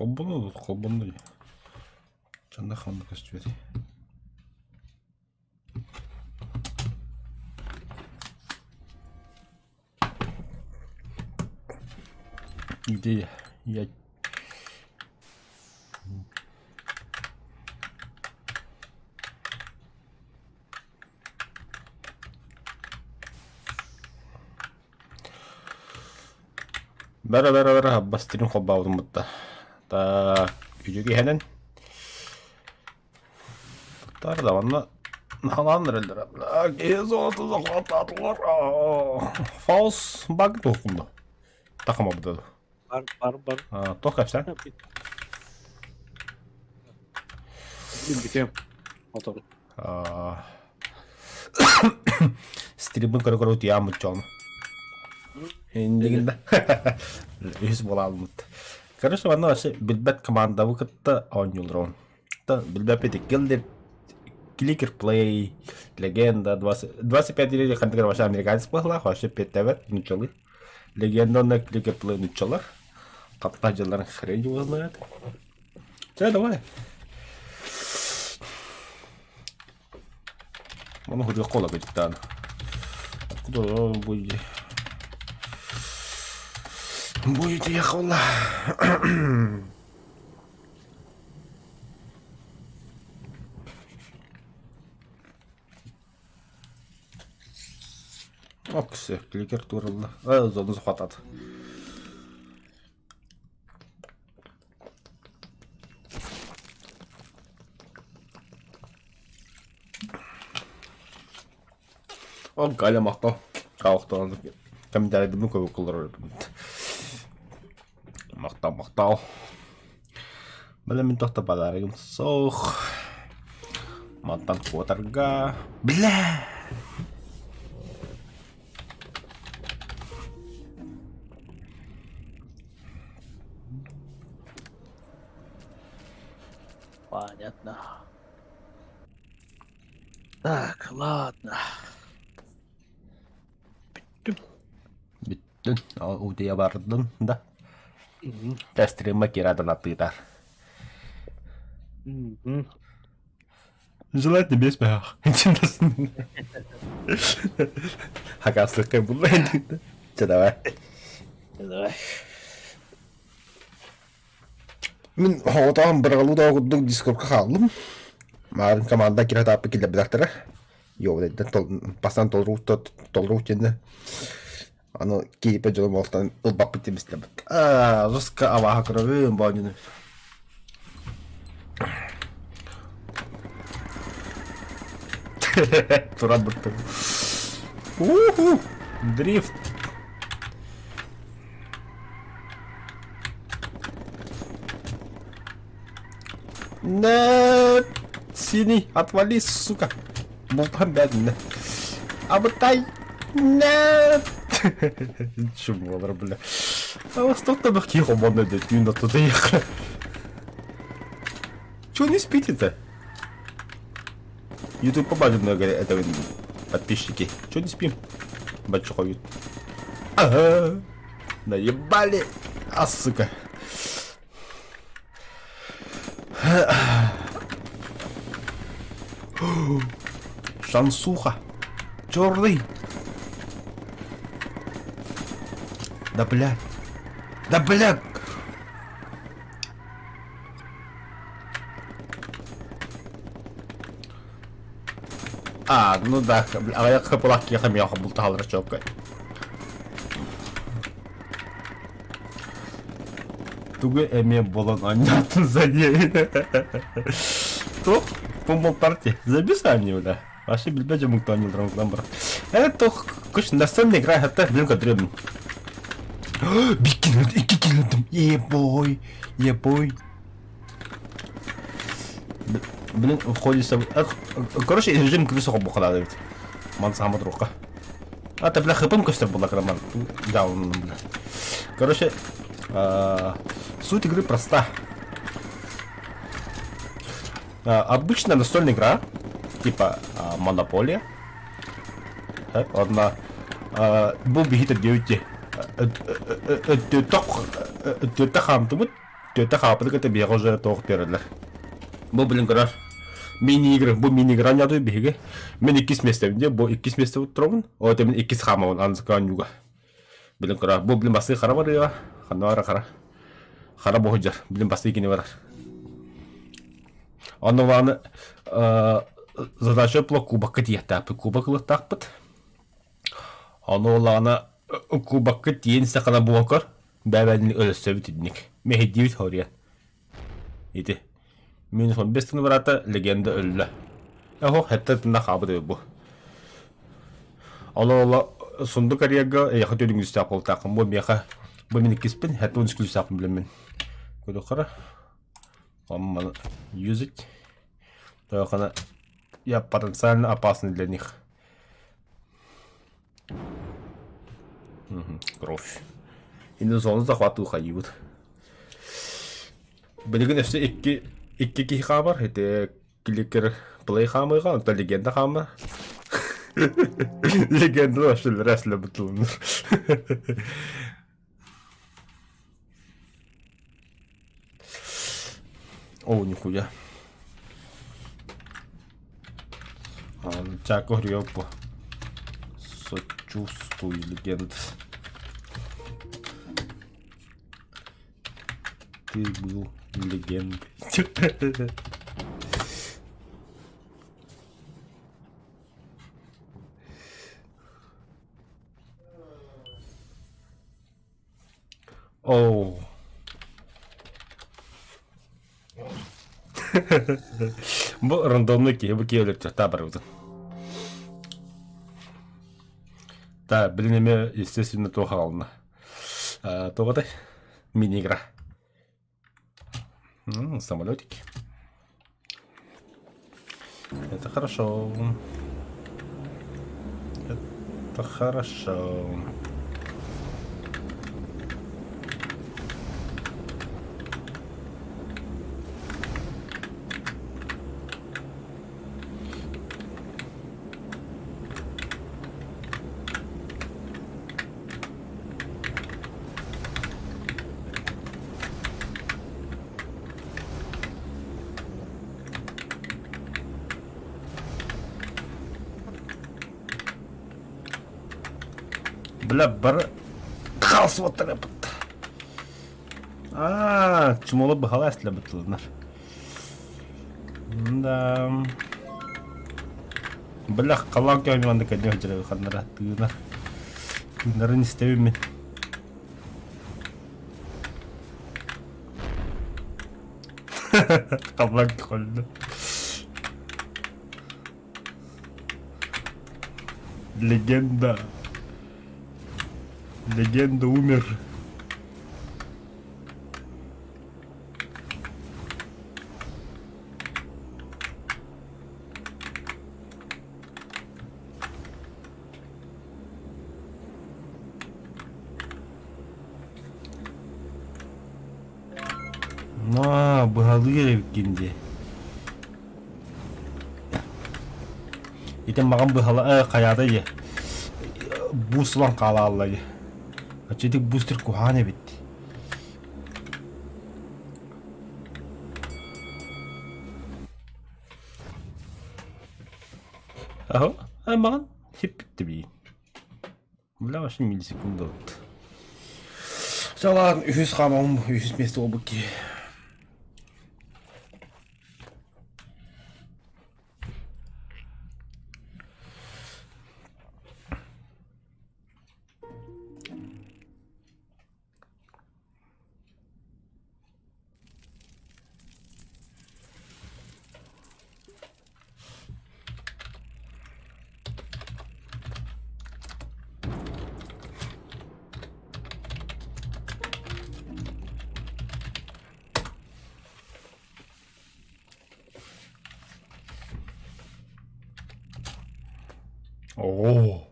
Колбону. Чанда ханды костюмери. Где я? Бара бастырын хоббаудым бутта. Та үжүгү хенен. Тар да ванна халаныр элдер. Кезоту закататылар. Фаус баг токунду. Такама буда. Бар. Тох капсан. Битем. Мотор. Стримин көрөт яам чон. Эндигинде. Үс бола алмыт. Короче, ванна вообще билбет команда выкытта ойнулрон. Та билбет петикилдер Clicker Play, Легенда, 25 лет хантер вообще американец была, вообще 5 лет ничего. Легенда на Clicker Play ничего. Как-то жалар хрень его знает. Че, давай. Он хоть кола где-то. Откуда он будет? Будет ехала. Оксе, кликер турылды. Зону хватат. О, Галя мақтау. Қауықтауын комментарийді көп оқылыр. Мақтау. Білімін тоқты баларығын соқ. Маттан қотарға. Бля! Понятно. Так, ладно. Биттін. Удия бардын, да? Тәстіріме керадын аттығдар. Желательно без мях. Интересно. Хакаслыққа бұл әндіңді. Че, давай. Мен хоғытағын бір қалуда оғыдың дискордқа қалдым. Мағырын команда кері тапы келі білақтыры. Йоу, дәйді, пасан толыру кенді. Аны кейіпі жылым олықтан ұлбақ бітемесілі бұд. Жысқа аваға көрі бауынын. Турат бұттым. Дрифт. Нет, синий, отвали, сука. Болтан бәдінді. Абытай, нет. Чему олар, бля. Востокта бір кейхо бонды дед, үйін оттуда ехі. Чего не спите-то? YouTube побажем, это подписчики. Чего не спим? Батчу ходит. Ага. Наебали. Сука. Шансуха. Черный. Да блядь. Ну да, а я хапулак ехам я хабул тахал рачопкой. Тугу эме болон анятын за ней. Тох, помол партия. Записание, да. Вообще билбеже муктан не дрон номер. Это куш настольная игра, это блинка дребен. Бикин, икикин, ебой. Блин, входит с... Короче, режим высоко бухала, Давид. Ман сама друга. А, ты, бля, хэпом костер была, Роман. Да, он, бля. Короче, суть игры проста. Обычная настольная игра, типа Монополия. Одна... Был бегит от 9. Ты хам, ты вот Төте хапыды кыты бияғы уже тоғып берілер. Бұл білін көрер. Мини-игры, бұл мини-игры аняту беге. Мен 2 местевінде, бұл 2 местев тұрмын. О, темен 2 хамауын анзыкан юга. Білін көрер. Бұл білін басы қара бар еға. Қанна бара қара. Қара бұғы жар. Білін басы екені барар. Оны оланы задача бұла кубакка тияқтапы. Кубак ұлықтақпыд. Оны оланы кубакка тиен сақана бұлақар. Бәбәдіні өлісі бітідінік. Мехеддевіт хориян. Еті. Мен сон бестіні барата легенда өлі. Яхо, хәтті тында қабыды бұл. Ола сонды карияға яқы төдің үсті ақыл тақым. Бұл меқа бұл мені кеспін, хәтті оны сүкілі сақым білемін. Көді қара. Маны use it. Тояқана я потенциально опасный для них. Кровь. Енді соны захвату қайыбыд. Білігін өсті Ikke ki xamar, hete klikker play xamar, ta legenda xamar. Legenda var şöyle resle butulunur. О, нихуя. Чако рёпо. Сочувствую, легенд. Ты был легендой. Оу. Бұл рандомный бұл кейлер та бар өзі. Та, білінеме, естественно, тоға қалына. Тоғадай, мини-игра. Самолетики. Это хорошо. Это хорошо. Бля, бар... Қалсы оттыр әпіт. Чымолы бұхала әсілі бұтылынар. Да... Бля, қалан көймеғанды кәдіне өжірі қаннара. Түйінарын істеуім мен. Қалан көймеғанды. Легенда. Легенда умер. Бұғалығы өткенде. Итен маған бұғалы қаяды е. Бұсылан қала аллайы. Açıdık booster kuhane bitti. Aho, hemen hep bitti bir. Bula başın milisekunda oldu. Çalan ühüz kamam, ühüz mesle oldu ki. Oo.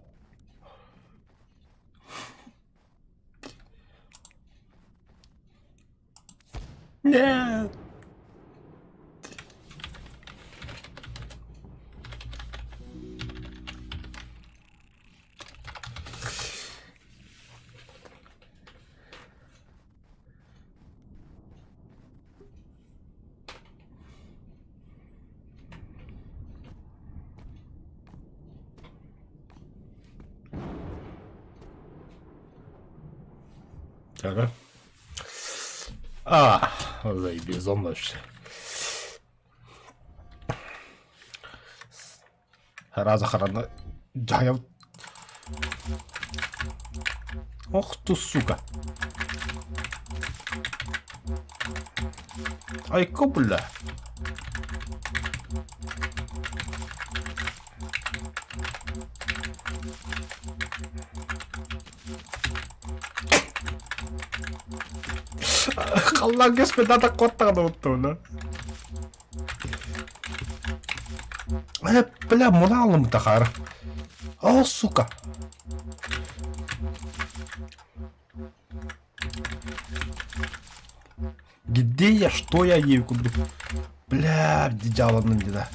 Ne? Ага. А, заебись, он вообще. Раза харана. Да, я... Ох ты, сука. Ай, бля. Қаллан кеспе да қоттағаны ұтты оны. Бля, мұны алым тақар. О, сука. Где я? Что я ей кудрю? Бля, дидяланың деда.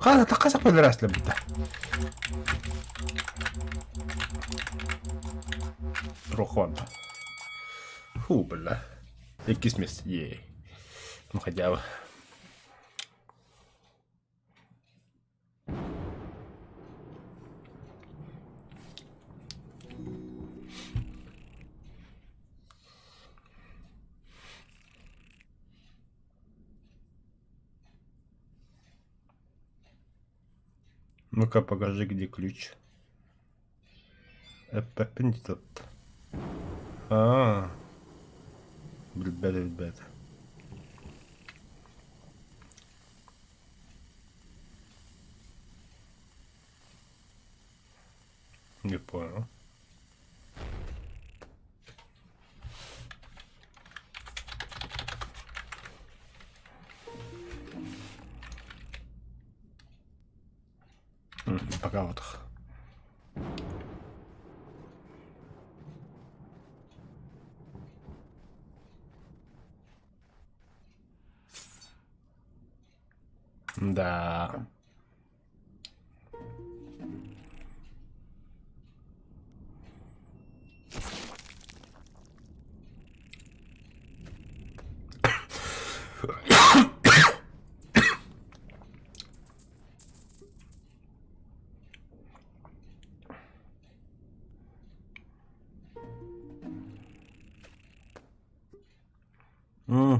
Қада тақаса пөлірәсілі бұдда. Трохонда. Фу, бля. Якийсь місць. Єй. Ну, хотя бы. Ну-ка, покажи, где ключ. Тут. Ребята. Не понял. Пока вот. Да.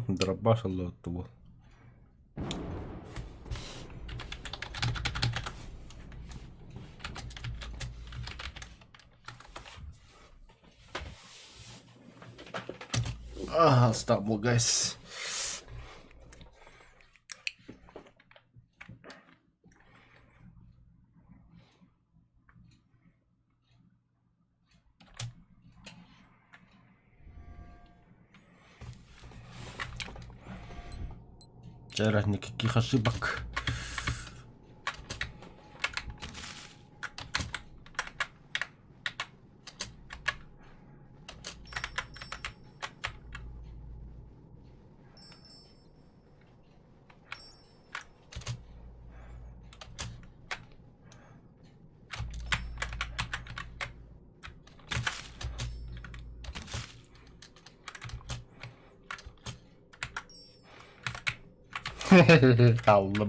Дробаш оттого. Стабл, гайс. Вчера никаких ошибок. Алло.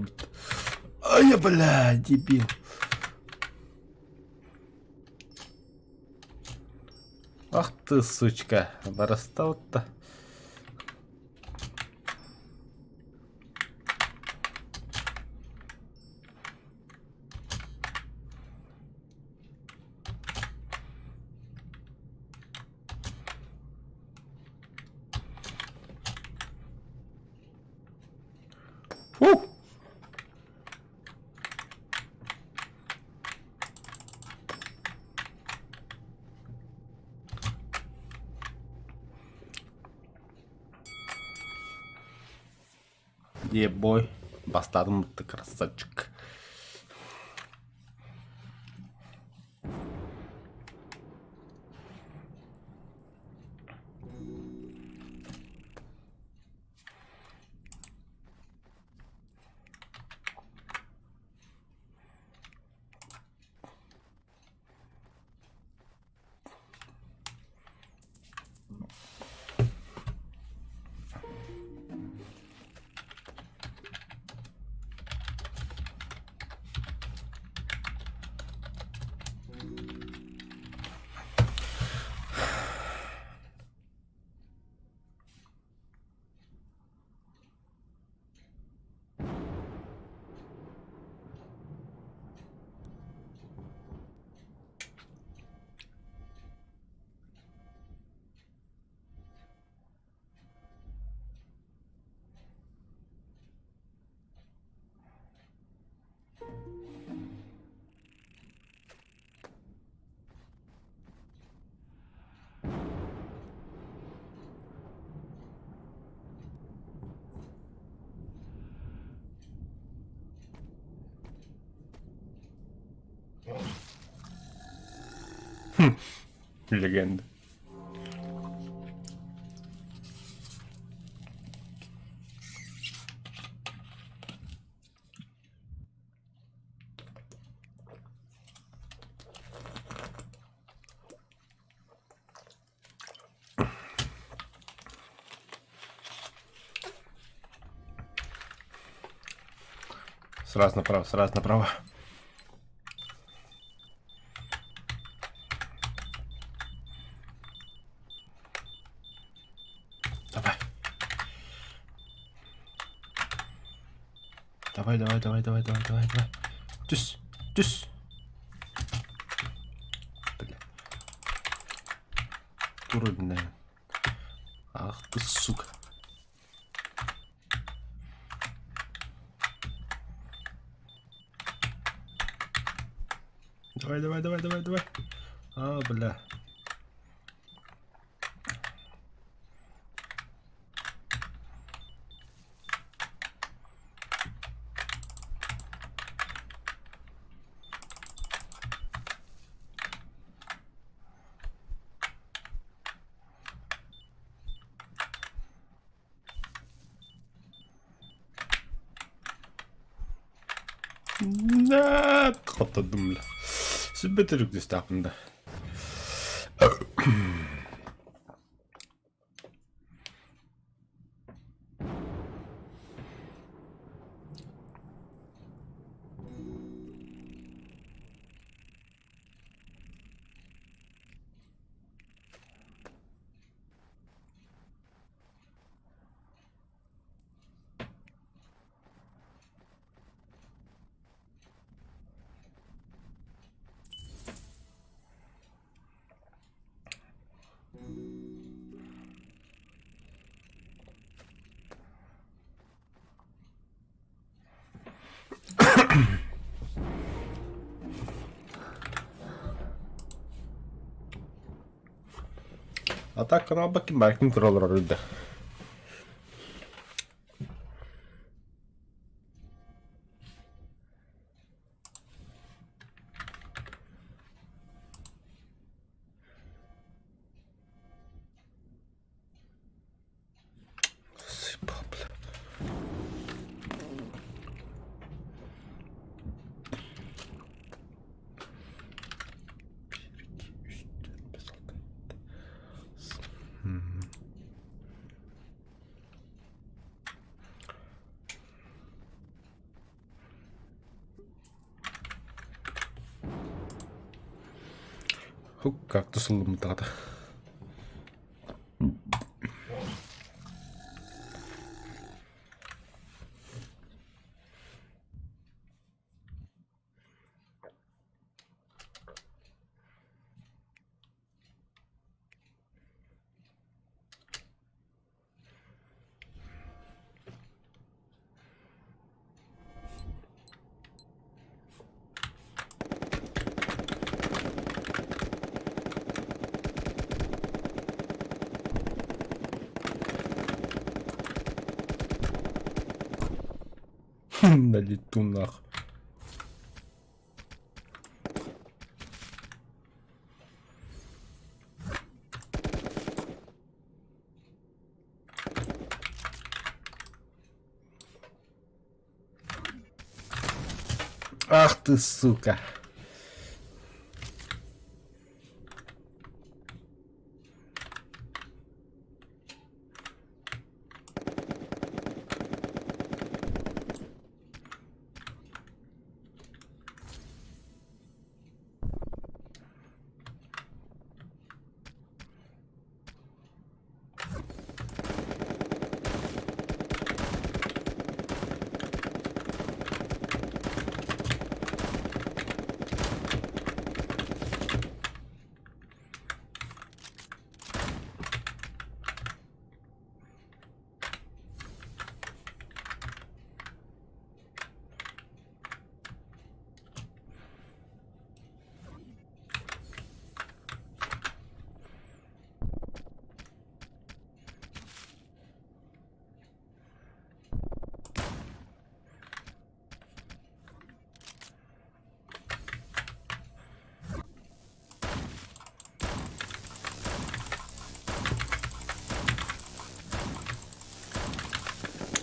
Ай, бля, дебил. Ах ты, сучка. Барастал-то. Фу! Ебой, бастардом ты красавчик. Легенда. Сразу направо, сразу направо. Давай. Давай, давай, давай, давай, давай, давай, давай. Düz, düz. Бля. Трудно. Ах ты, сука. Давай, давай, давай, давай, давай. А, бля. Katladım bile. Siz bitirdik işte hakkında. А так канал bakayım belki mi kırılır orada. Как тусылdım tağda. Налету нах. Ах ты, сука.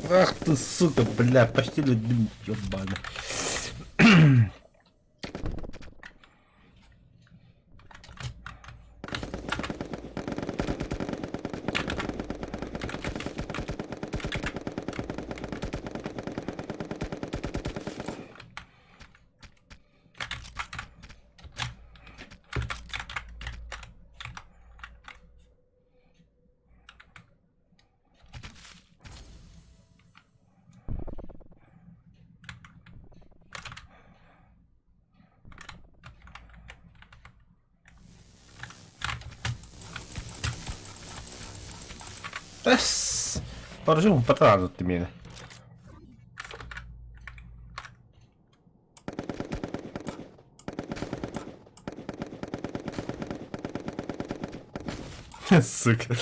Ах ты, сука, бля, почти людям ёбаный. Тес. Поржу, потрату ти мене. Сука.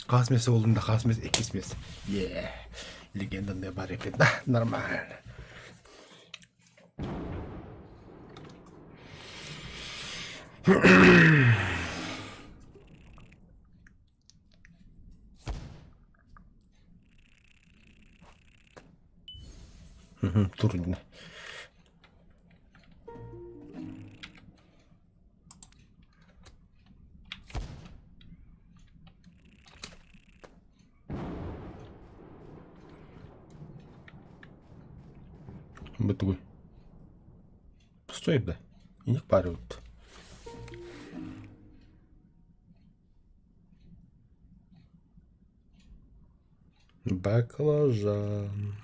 Космес олында космес экисмес. Легенда не бар екен. Да, нормально. Трудно. Бытовой. Пустой, да? И не парят. Баклажан.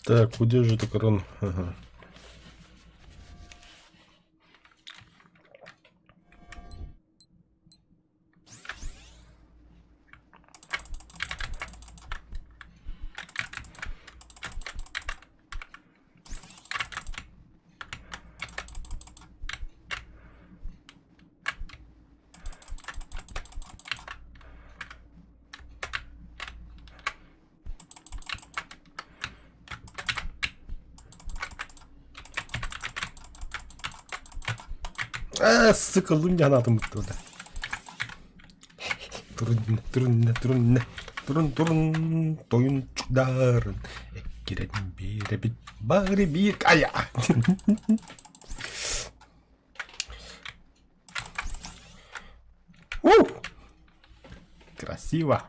Так, куда же это корон? Ага. Сука, луньян атым туда. Турун, тоюнчуктарын. Эккерен биребит, бары бир кая. Красиво.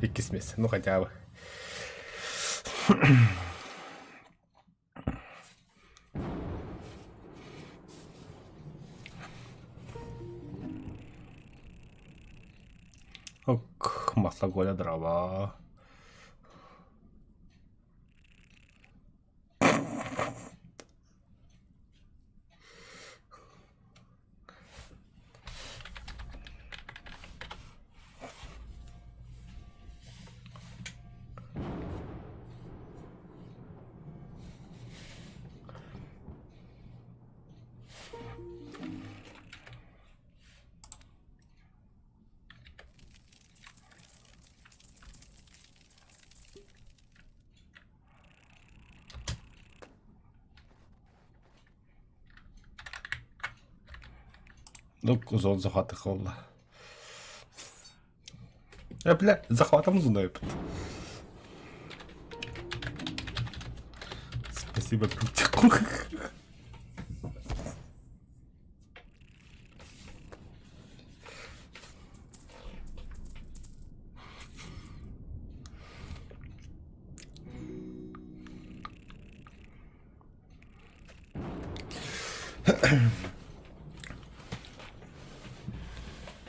Икисмес, ну хотя бы. Ок, маслоголя дрова. Ну, зон захватих холла. Бля, захватом знает. Спасибо, Крутику.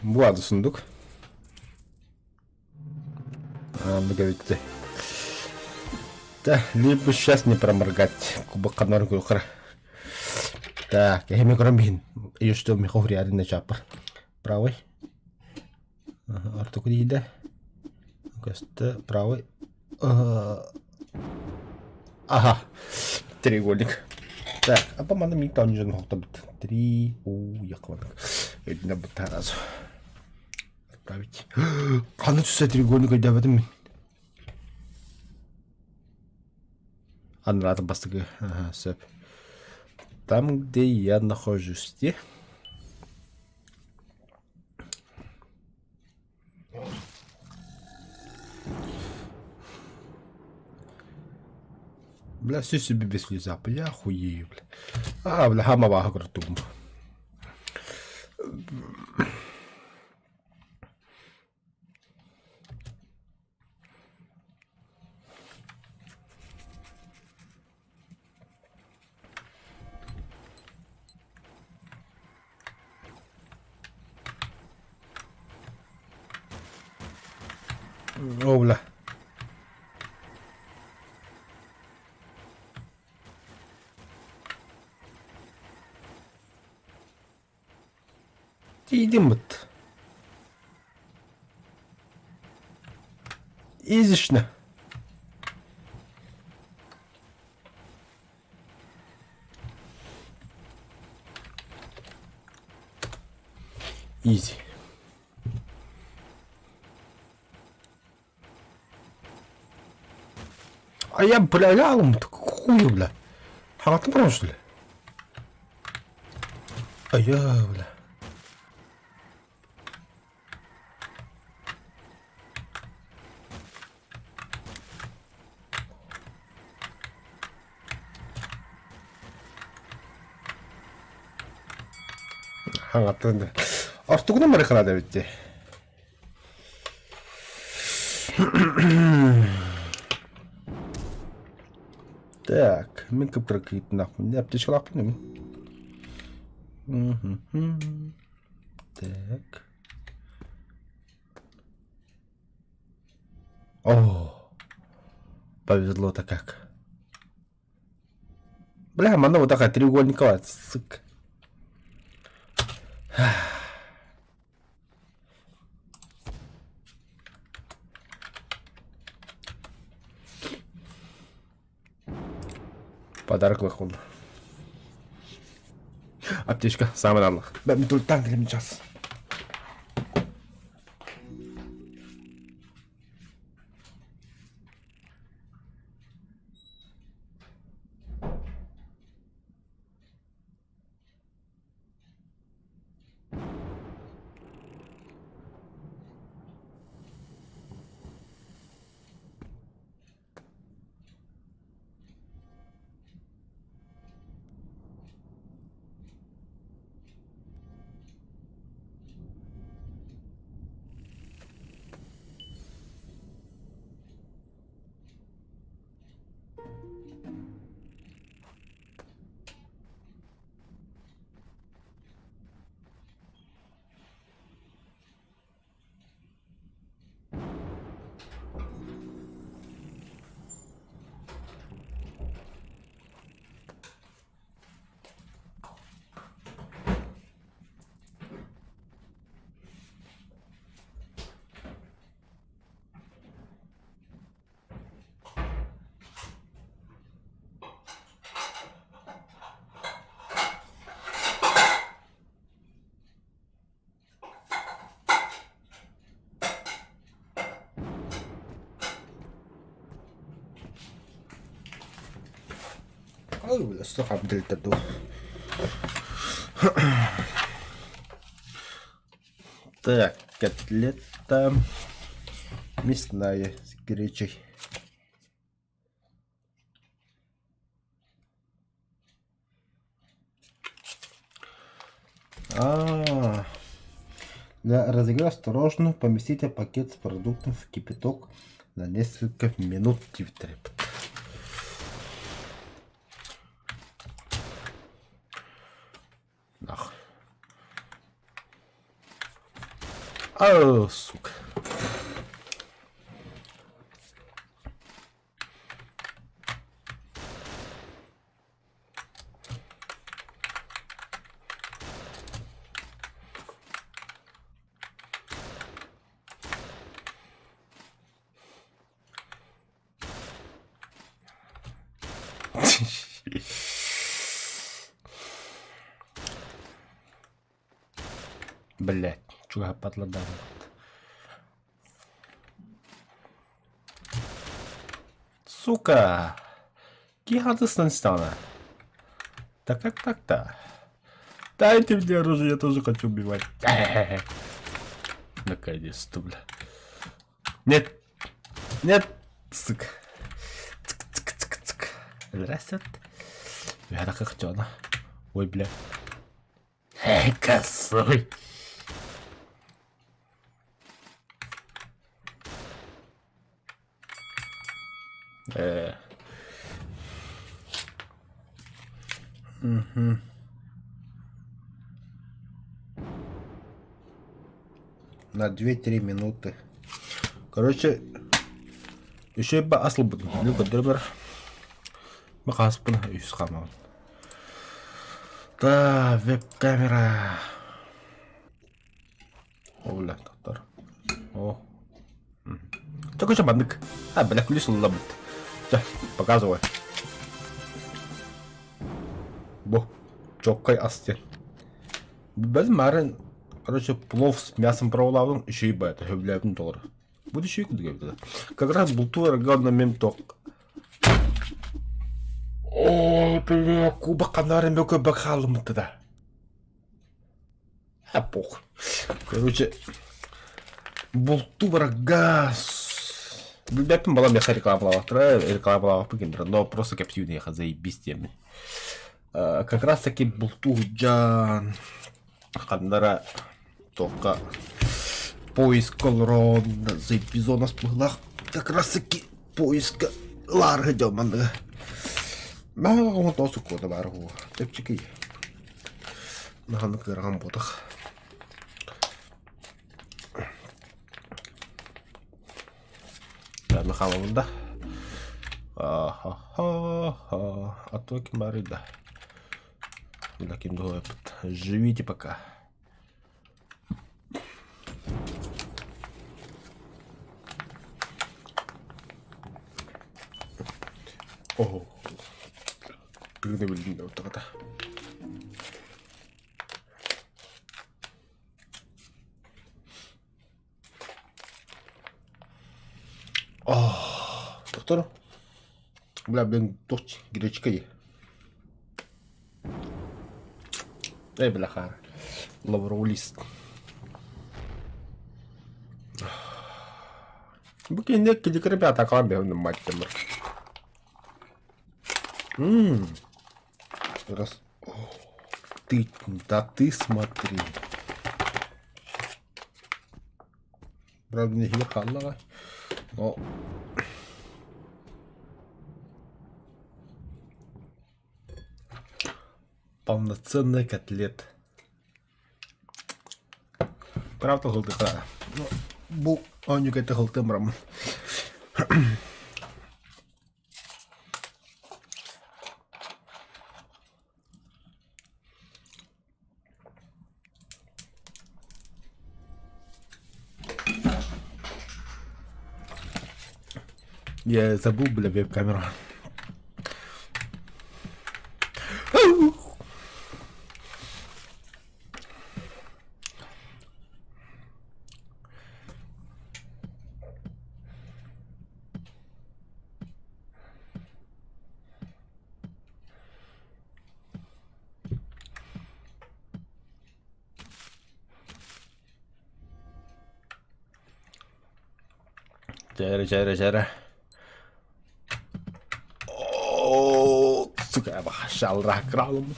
Буаду сундук. Мы говорите. Да, либо сейчас не проморгать. Кубок канор гулхара. Так, я не громбин. И что мы говорили на чапар. Правый. Артук дида. Коста правый. Ага. Треугольник. Так, а по манам никто не знал, что будет. 3. Я хваток. Это не будет разу. Отправить. Кану чувствую треугольник, да в этом. Анрата бастыгы. Ага, сөп. Там, где я нахожусь, где? Бля, все себе без слезапа, я охуею, бля. Бля, хама баха гратум. О, бля. Идем вот. Изишно. Изи. А я, бля, лялом, так хуй, бля. А ты прав, что ли? А я, бля. Хангаттында. Артугунан мариханада битти. Так, мен кыпкыркыйт нахуй. Не аптечкалак мен. Так. О, повезло-то как. Бля, мана вот такая треугольниковая, сука. Подарок лохун. Аптечка, самый нарлых. Ben bir dörtten dilemeyeceğiz. Ой, استخدم دلتا دو. Так, котлета. Мясная с гречей. Для разогрева осторожно поместите пакет с продуктом в кипяток на несколько минут. Нах. Ау, сука. Блять, чуга подладал. Сука! Гигантский стана. Так как так-то? Дайте мне оружие, я тоже хочу убивать. Наконец-то, бля. Нет! Нет! Сука. Цик. Здравствуйте. Я так хочу, она. Ой, бля. Косой. Угу. На 2-3 минуты. Короче, еще и асыл буду. Любер. Макаспын үйс қамауын. Да, веб-камера. О, бля, тоқтар. О. Только что бандык. А, бля, ключ лабыт. Сейчас, показывай. Бо, чоккай асте. Біз марын, короче, плов с мясом проволавым, еще и бэта, хевляем доллар. Буду еще и куда. Как раз был тур на мемток. О, бля, куба канарем бёка бахалым тогда. А пох. Короче, был тур газ. Бляпим была мясо рекламлава погибра, но просто капсюдные заебись темы. Как раз таки был тур джан. Хандара только поиск колрон за эпизод сплылах. Как раз таки поиска ларга деманда. Мало тоже кода баргу. Тепчики. Нахана кырган ботах. Я нахала вында. А то кем барида. Лакин дуэт. Живите пока. Ого. Приготовили вот так-то. Доктор. Бля, блин, точ, гречка є. Ей, бляха. Лавролист. Буки некие ребята, кладем, мать тебя. Раз. Ты, да ты смотри. Правда, не ехала, но... Полноценный котлет. Правда, голдыха. Ну, бу, он не какой-то голдымром. Я забыл, бля, веб-камеру. Жара. О, сука, шалрах кралым.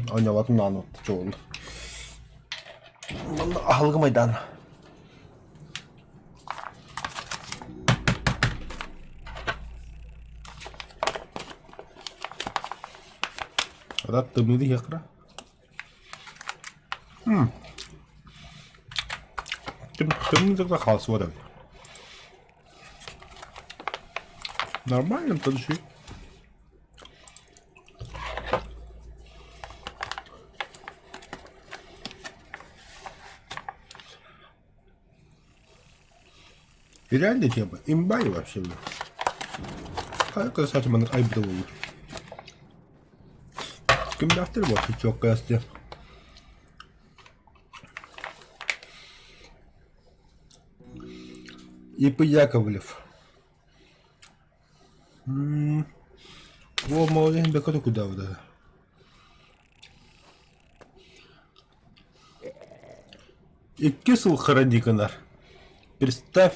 Ойнаватын анытты жолын. Мұнда алғы майдан. Адат тымыды яқыра. Тымыдықта қалсы вода. Нормально танши. И реальная тема. Имбай вообще. А это, кстати, man айбдовый. Кем автор вот чё касте. Ип Яковлев. Во, молодец, бекоту куда вода. И кисел харадиканар. Представь.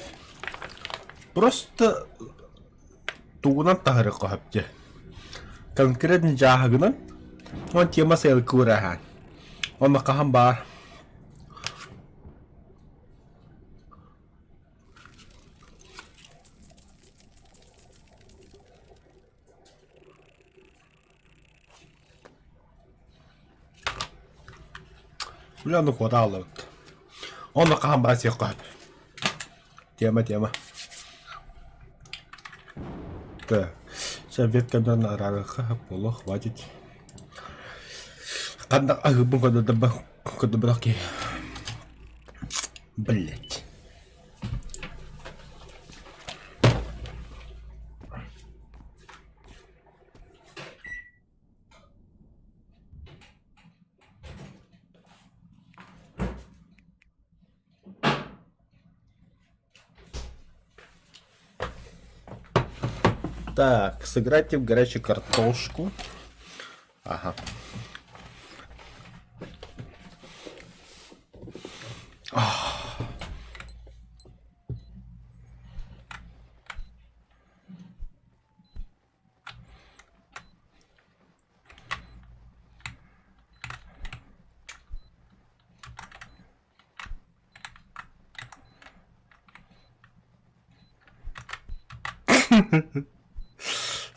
Просто тугунан тахары кахапте. Конкретно жахагынан он тема сел курахан. Он макахан бар. Бля, ну хватало. Он макахан бар сел кахап. Тема. Так, сейчас веб-камераны арарыха болу хватит. Қандақ ағыбын көді бірақ ке. Блять. Так, сыграйте в горячую картошку. Ага.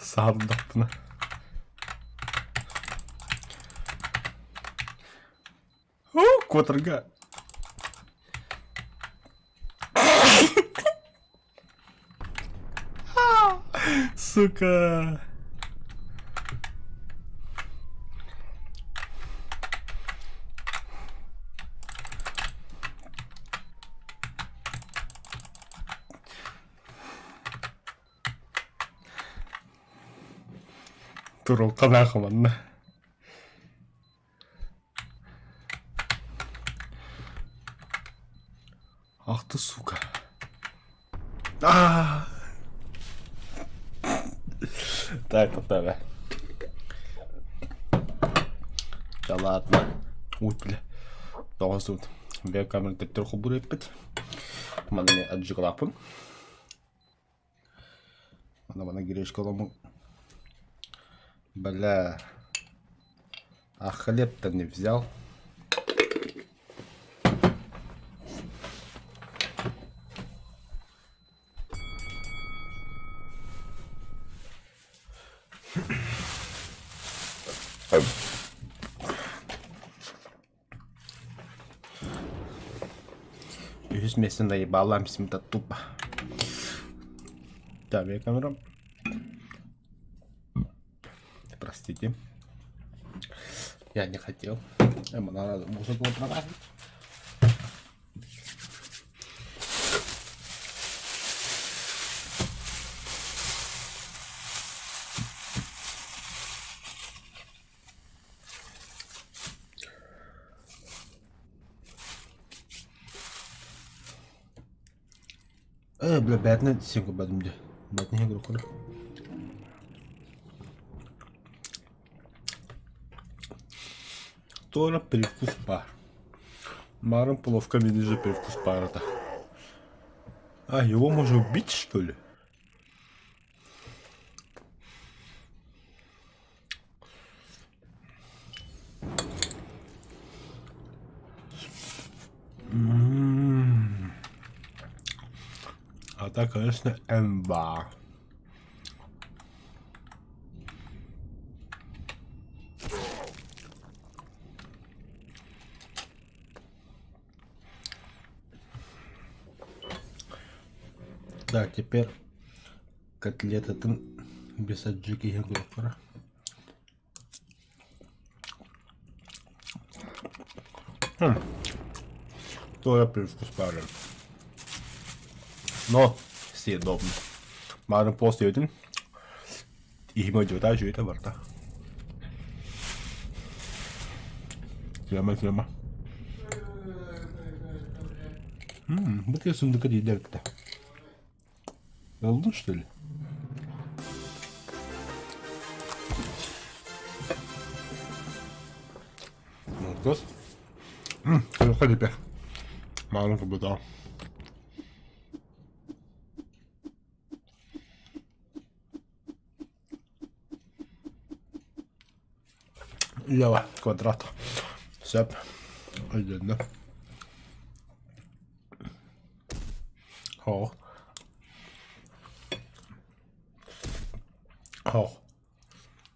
Сардық бұны. О, котырға. Сука. Турул қанақыманна. Ах ты, сука. Так, попала. Да ладно. Ой, бля. Тоғыз веб-камераны теттер құбыр еппет. Мана аджиғлапын. Мана грешка ламын. Бля. А хлеб-то не взял. Yüz mesindayı bağlamışım da tupа. Tabii kameram. Простите. Я не хотел. Ему надо музыку продать. бля, бәріне сенгі бәдімде. Бәріне хең көрі. Тоже привкус бар. Маром пловка мне же привкус пара-то. А, его можно убить, что ли? А так, конечно, эмба. Так, теперь котлета там без аджики и грокера. Тоже привкус пары. Но съедобно. Марин после един и има джота жуйта върта. Глема. Бъде сундукът и девката. Oldu что ли? Молодец. Ходи бе. Маленко беда. Лева квадрат. Съп. Один. О. О.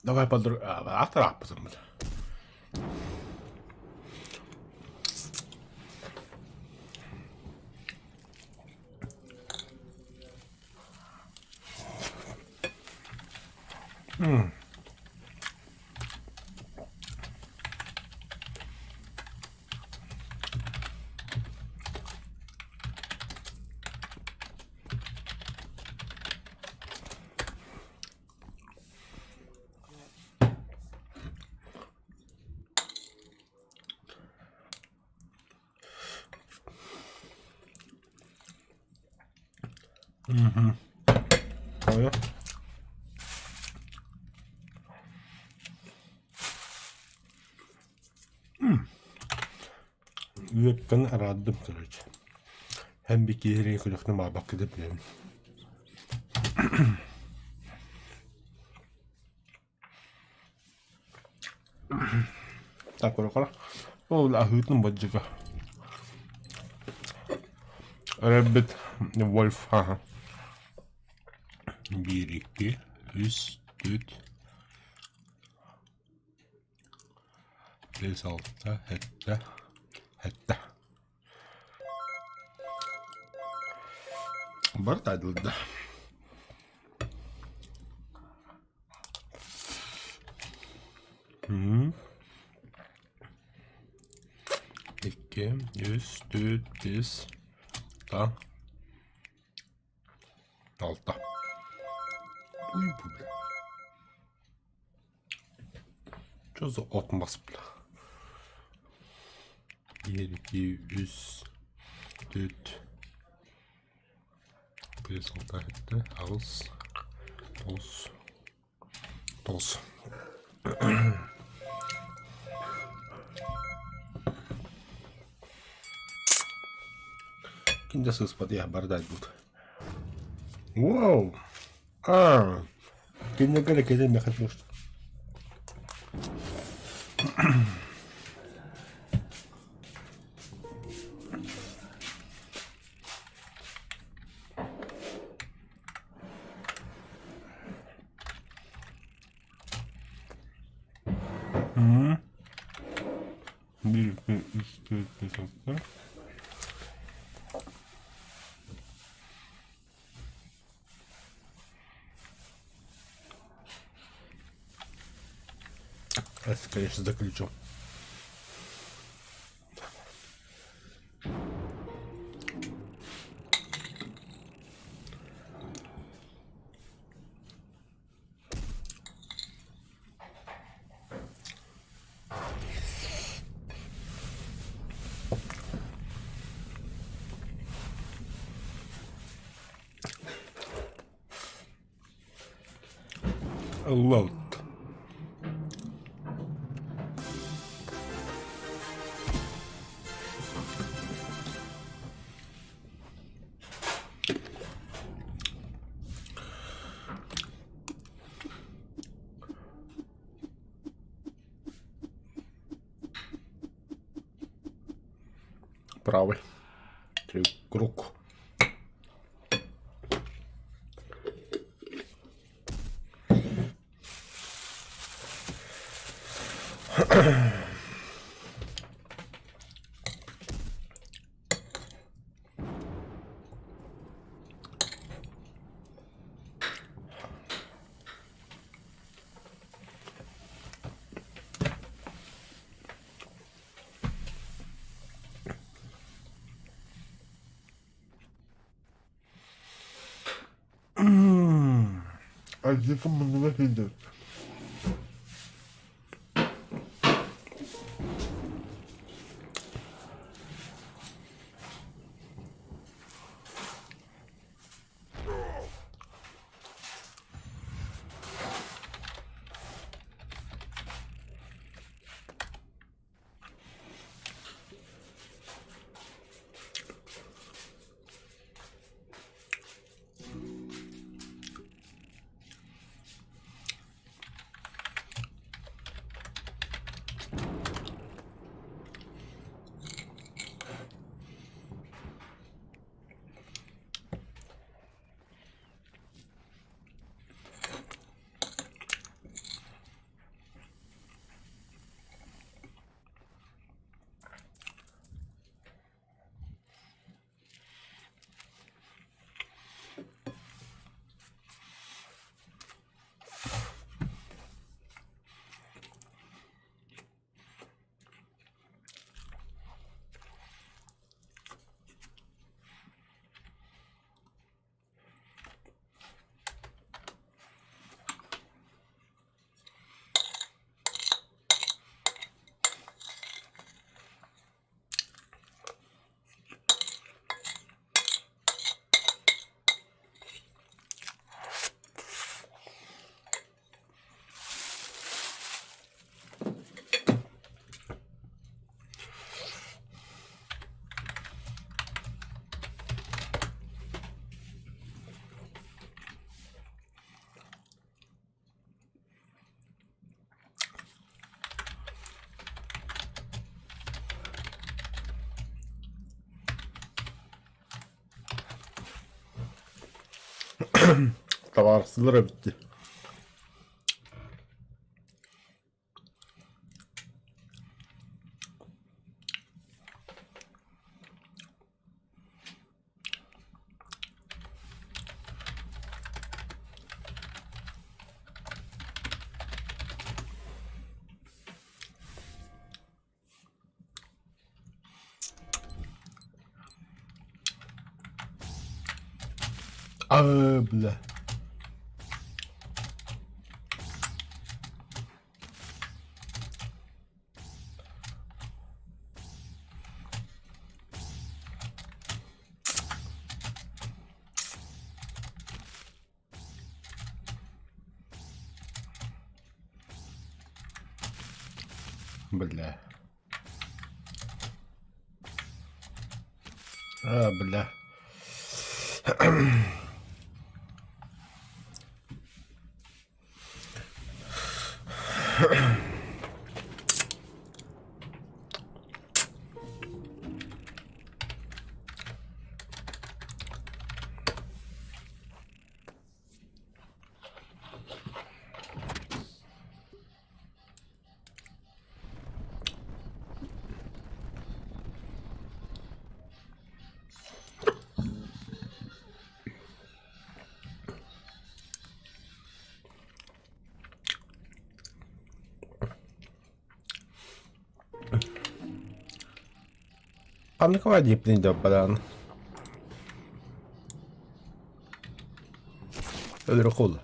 Давай подруг... Отрапаем. Понял? Вебканы арадым, короче. Hem bir kere kulakını mal bakı da bileyim. Так, короче. О, ахытным баджика. Rabbit Wolf, ага. 1, 2, 3, 4, 5, 6, 7. Бар тайдылды. İki, 100, 4, 5, 6. Uy bu bile. Çözü atmaz bile. 1, 2, 3, 4, 5, 6, 7, 9, 10. Кинде се спади бардай буд. Вау! Кинде гale кеде мехат ношт. Bir, 2, 3, 4, 5, 6. Это, конечно, заключу. Load. Правый. Круг. Acıkım bunu da hidur. Tavarsızlara bitti. Abla. بالله بالله Paano ka ma-jeep din daw pala? Eller cool.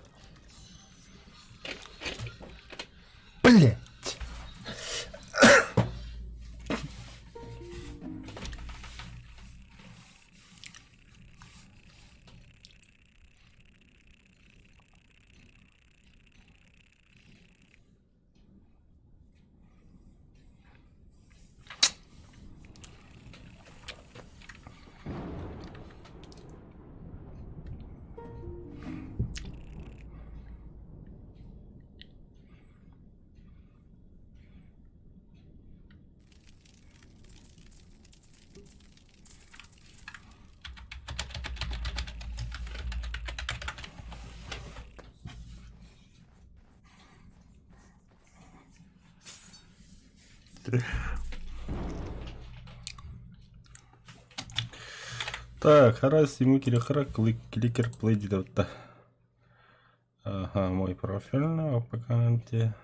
Блять. Так, раз ему кирихара кликер плей дейді. Ага, мой профиль в аккаунте.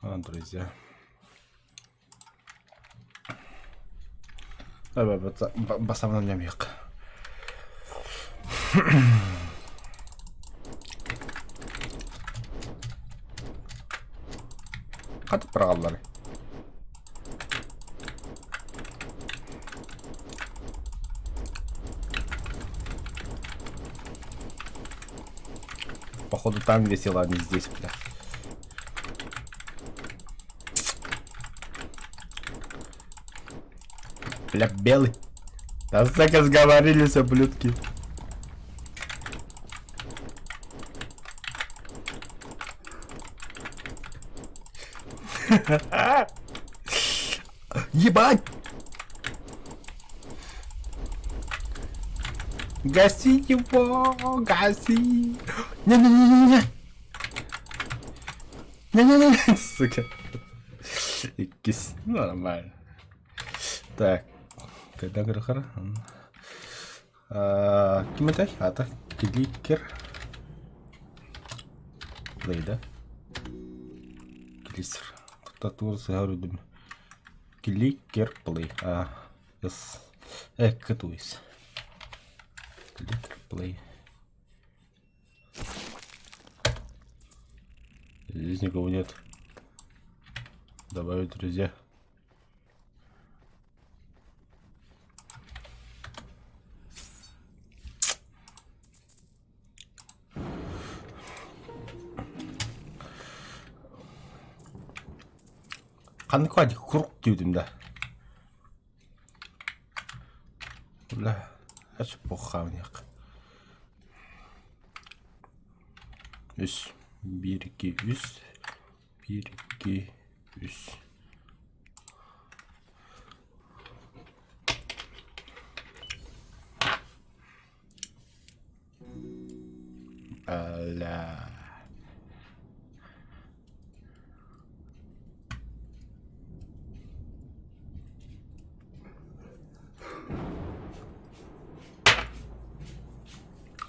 Друзья. Басамнан ямек. Hadi paraları. Походу там весело, а не здесь, бля. Бля, белый. Да так разговорились, ублюдки. Ебать! Гаси его! Гаси! Не-не-не-не-не! Не-не-не! Сука. Кис. Ну, нормально. Так. Когда грохара? Кем это? Это кликер. Плей, да? Клисер. Татур говорю, кликер плей. Yes. Катуис. Кликер плей. Здесь никого нет. Добавить друзья. Қанды құруқ деудім да. Бля, ашып бұққан яқ. 3, 1, 2, 3, 1, 2, 3. Аля.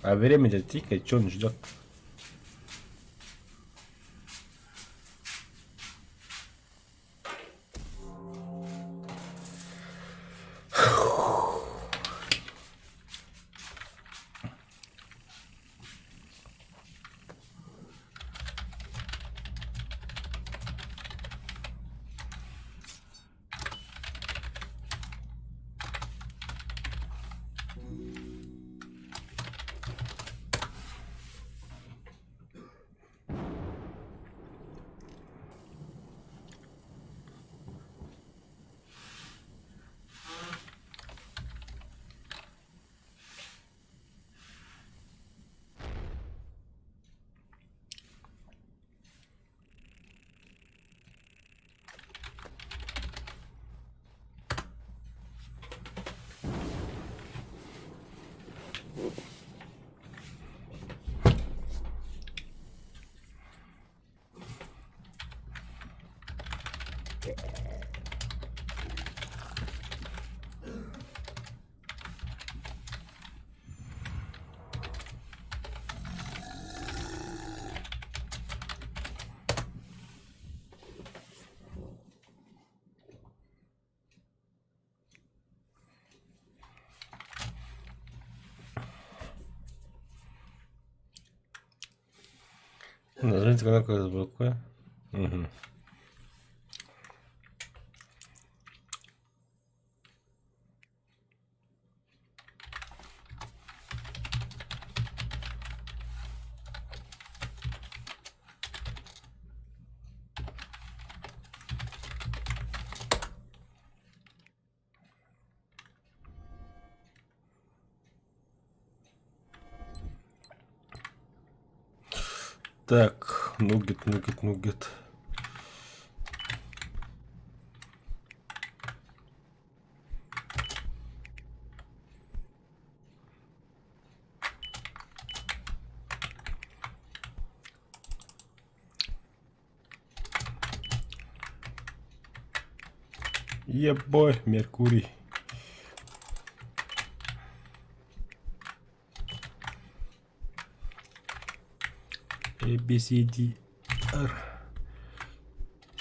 А время-то тикает, что он ждет? Нажмите кнопку разблокуя. Угу. Так, нугет. Ебой, Меркурий. A, B, C, D, R,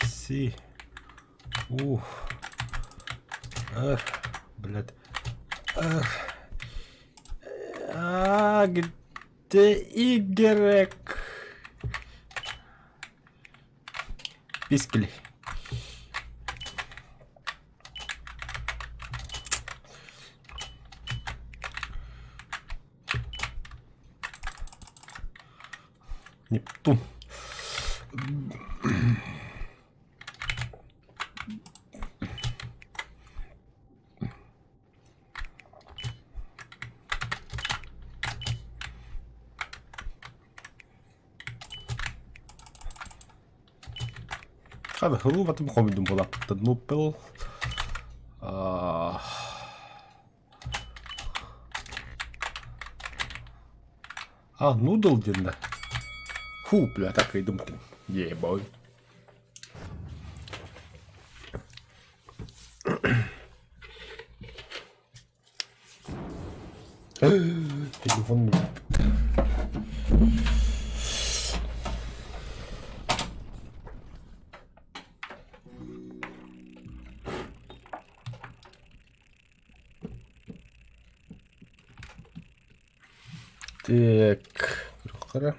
C, U, R, блядь, R, А, где Y? Пискали. Нептун. هذا هروب تبقى من دون تنوبل نودل ديالنا هو بلا تقريبا ممكن يا بوي تليفون Так, Прохора.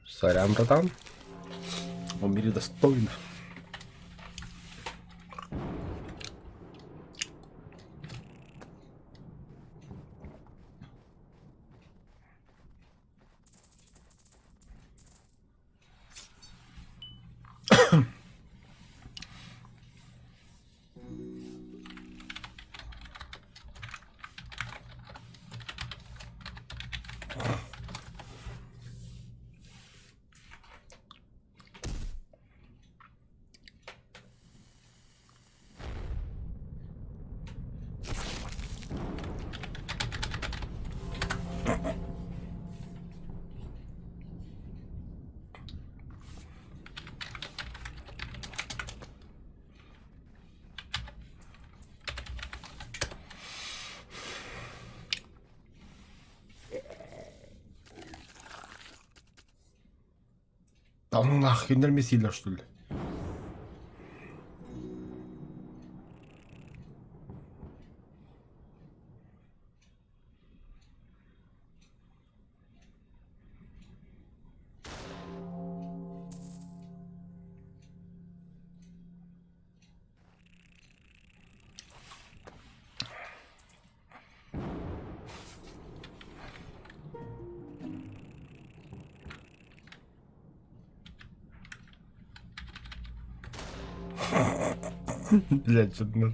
Сорян, братан. Умери достойно. Allah, göndermesiyle что ли? Блядь, что-то...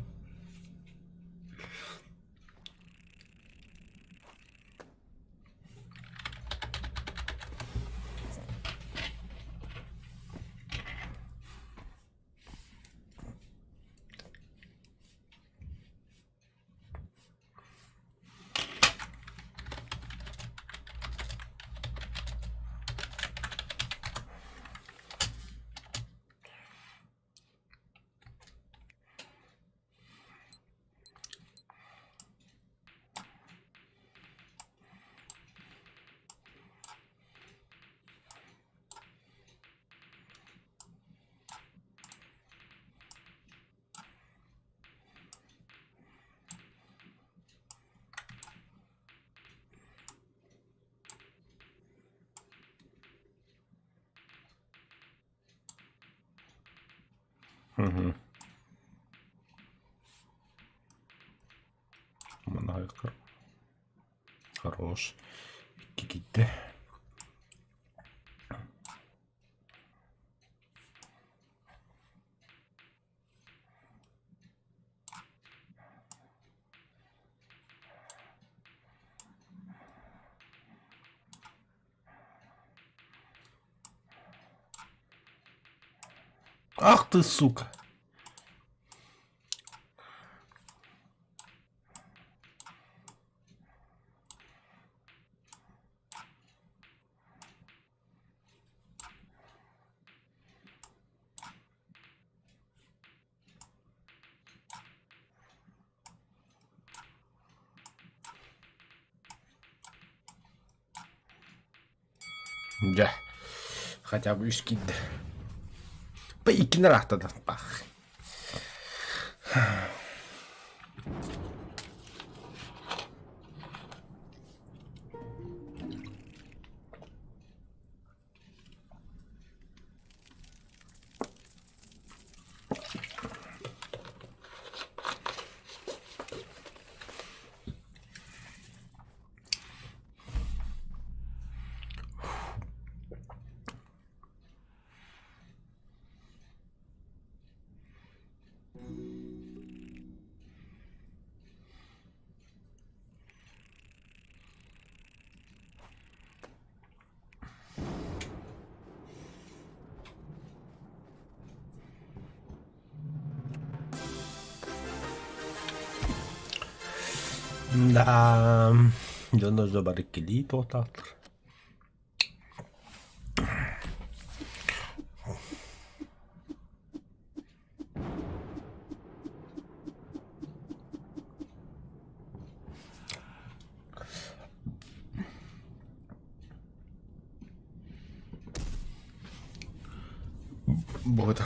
Угу. Манайка. Хорош. Киките. Ах ты, сука. Да. Хотя бы скид. Поикин рахтадан пах. Да, yo no soy barquilito, tatr. Бодр.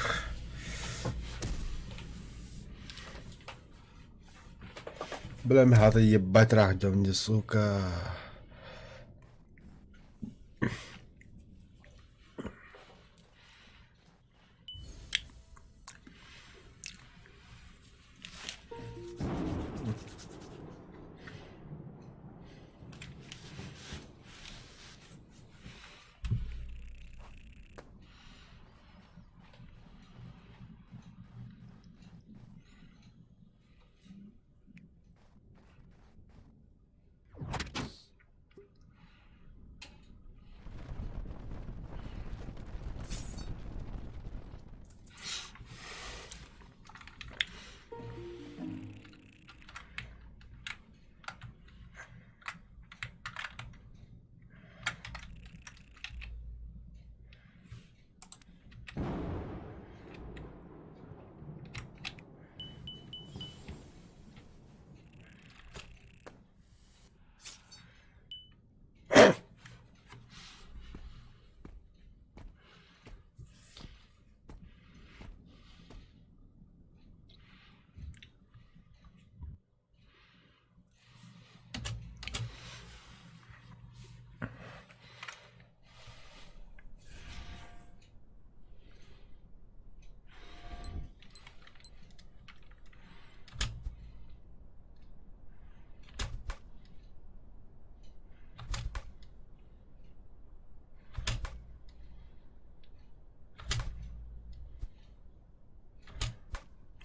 Бля, мне надо ебать рах, мне, сука.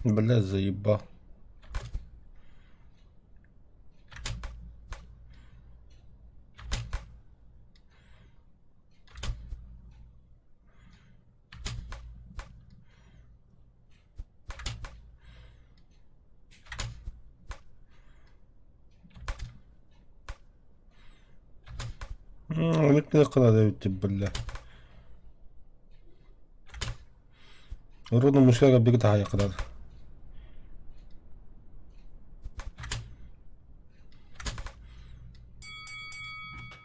Бля, заебал. Ник не kadar evet бля. Урон المشكلة قبل كده هيقدر.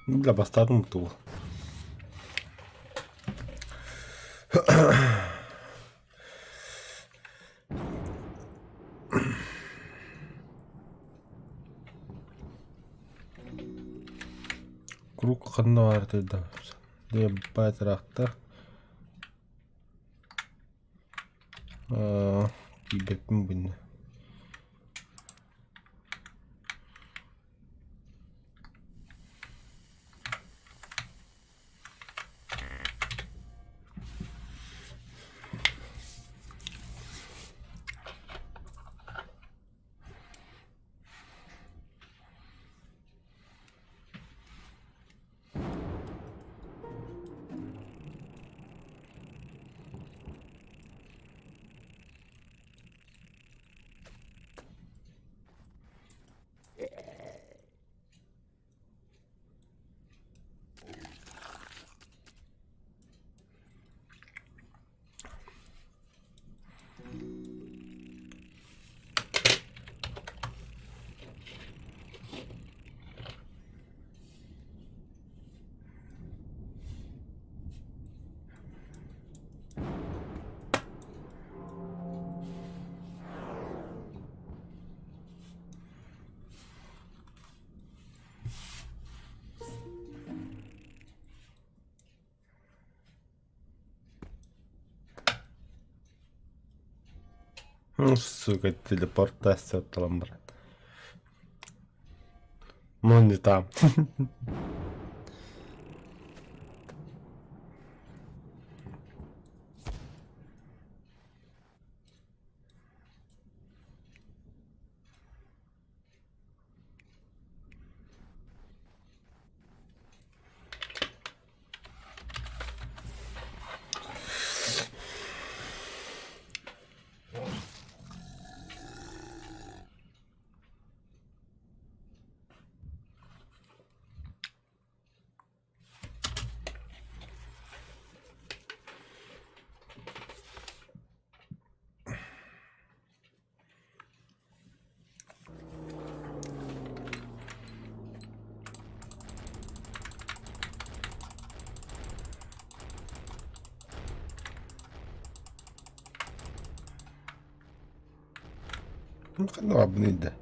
بلا бастардым туу. Круг кандай бар dedi. Деп байтракта. Кийбекмин буну. Сука, телепортация талан бар. Ну не там. خلنا بنبدأ.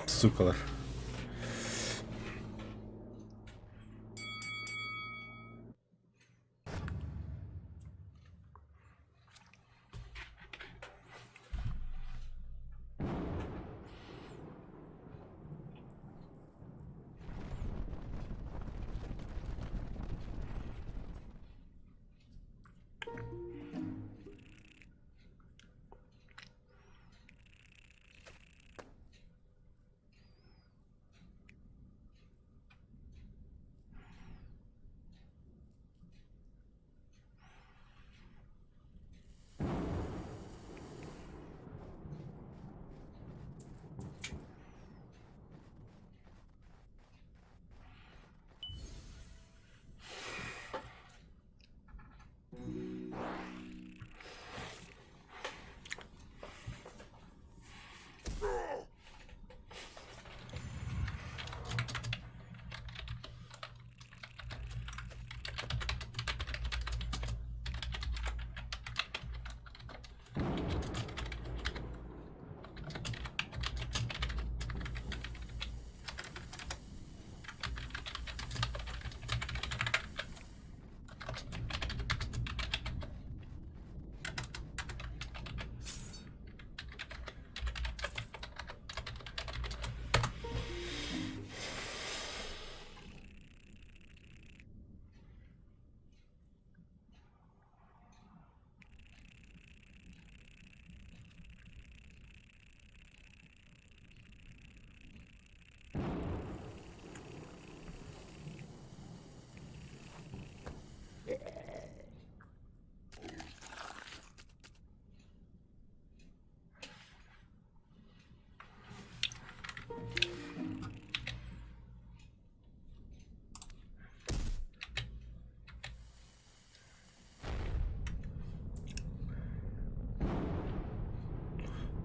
Sukalar.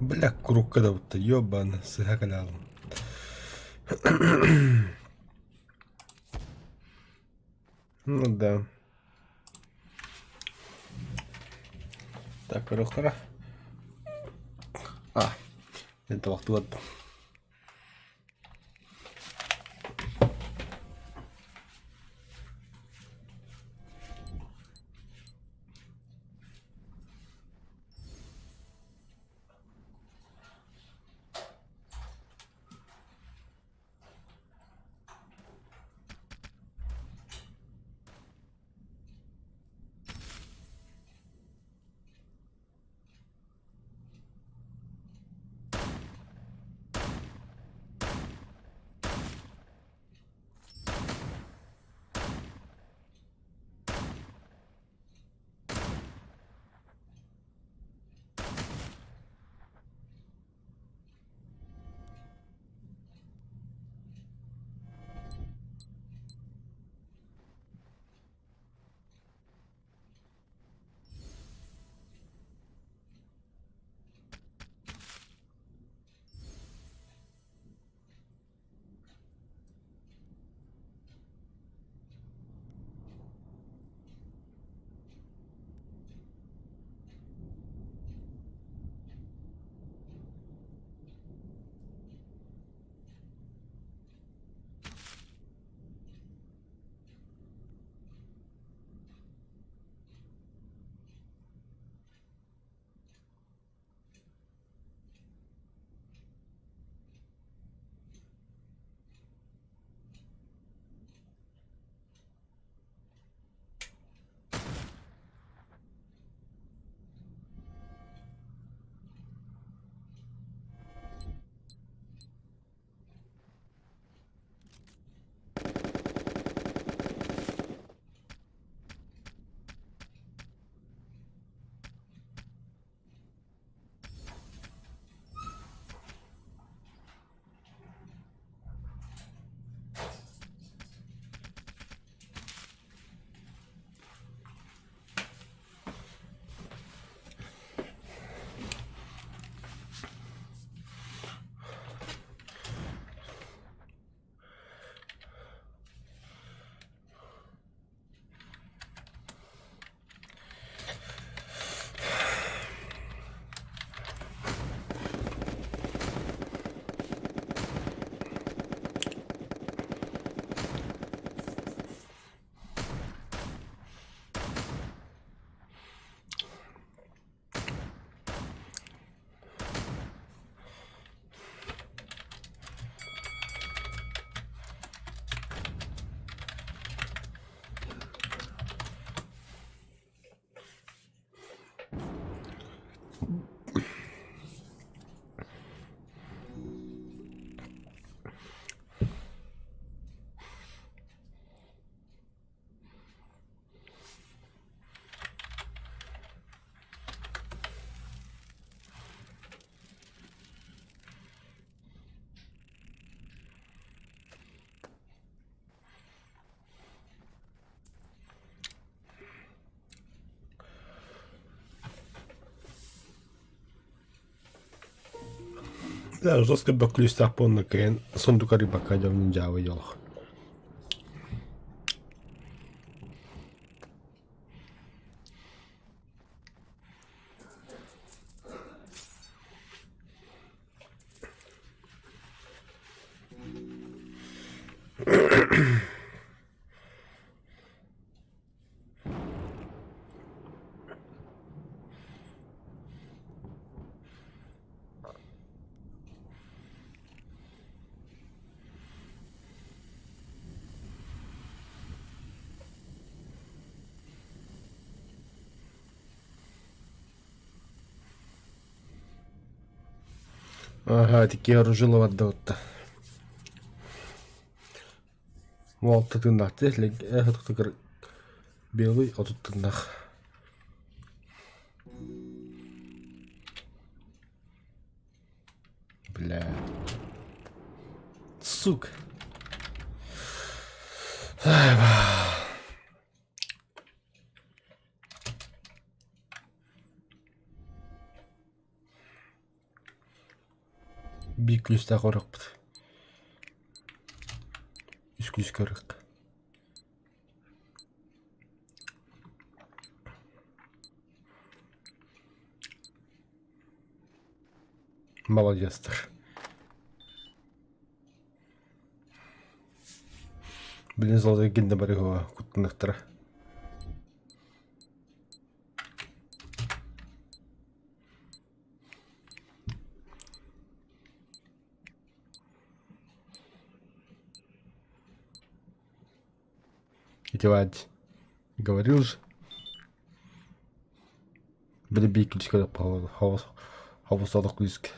Бля, круг когда вот ёбан, сыгакалял. Ну да. Так, перехора. Это waktu вот. Да, жестко баклюсь тапонна кен сондукари бака жамнын жабы жолох. Ага, такие оружила отдаватта. Волта тыннах теслек, тукар белый отут тыннах. Бля. Сука. Бик күстә корыкпыт. Үскүс көрөк. Молодецтер. Блин, золотой гинде барыгова куттыныктыра. Идевать. Говорил же. Были бейкались, когда хаву садок лиски.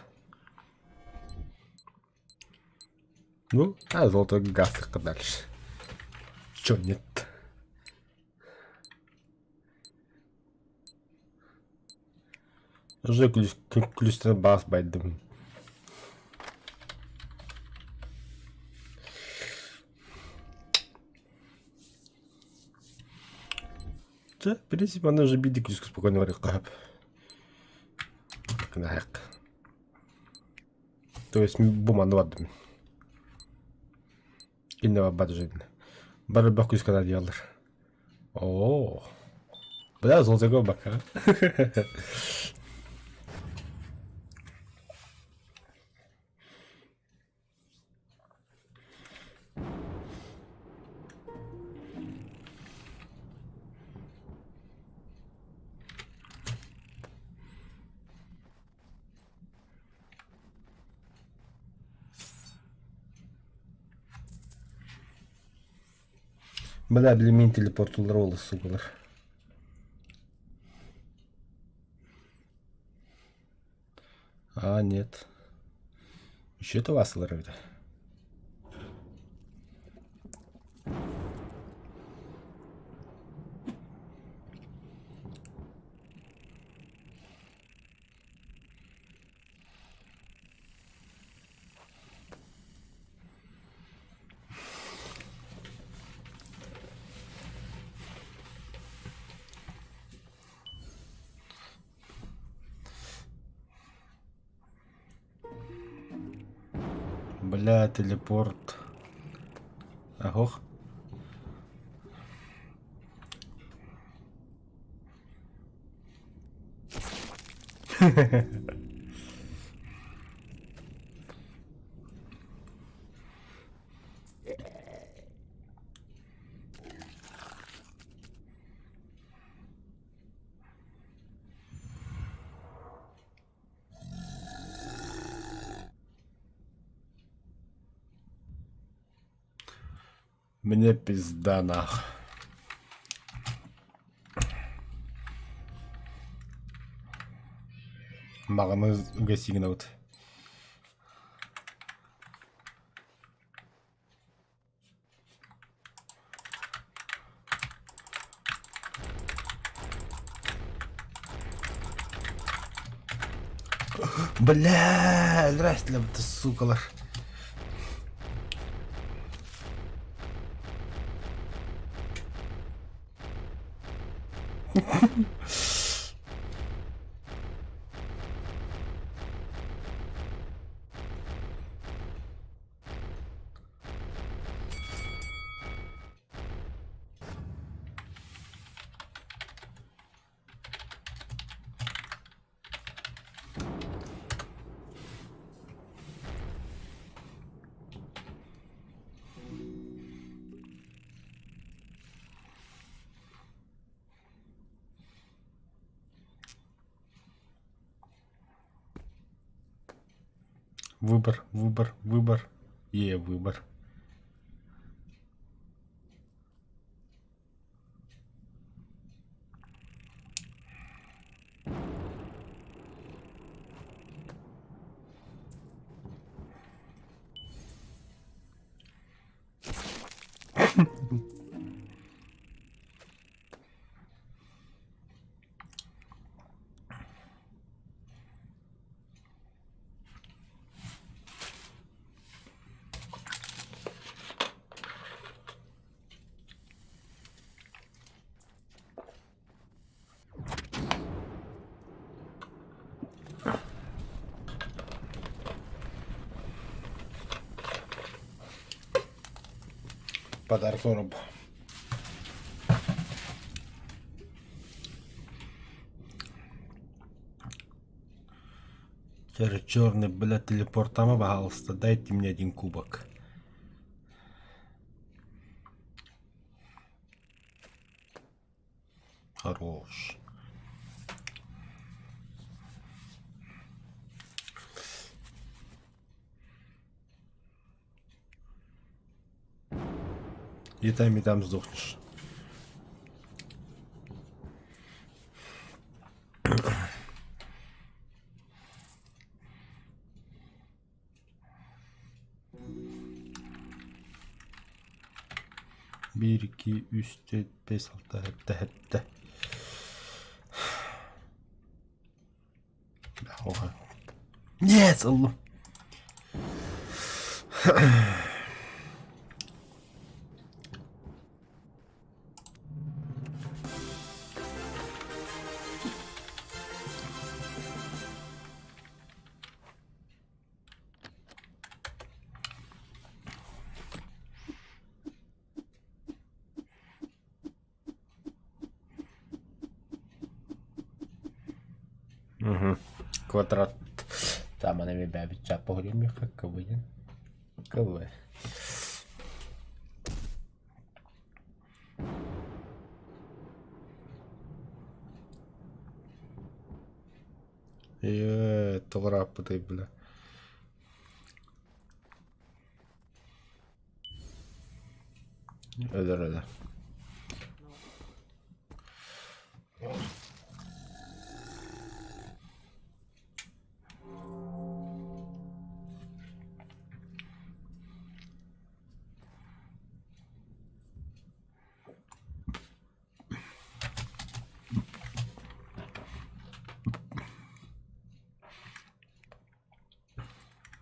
Ну, а золотой газ дальше. Чё нет? Уже ключ бас байдым. В принципе, она же биди ключ спокойно варит кап. То есть буману вадым. Иннева баджин. Бары бак ключ когда делар. О, бля, золотого бака. Бля, блин, телепортулар олы, сукалар. А, нет. Еще это вас ларовит. Бля, телепорт. Агох. Мне пизда нах. Мағыны үгесігін өт. Бля, здрасте, сукалар. Вибор. Є вибор. Подарок роб. Черный, блядь, телепортама, пожалуйста, дайте мне 1 кубок. Хорош. И там сдохнешь. Bir, iki, üç, dört, beş, altı, hepte. Oha. Yes, Allah. Угу. Квадрат. Там она меня бича поглядим, как КВ. КВ. Толрапы, бля. Öyle.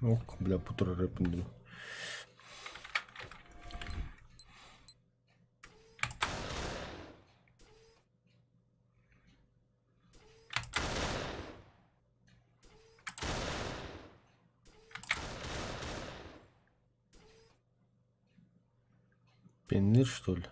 Ок, бля, путро рэпнду. Пеннир, что ли?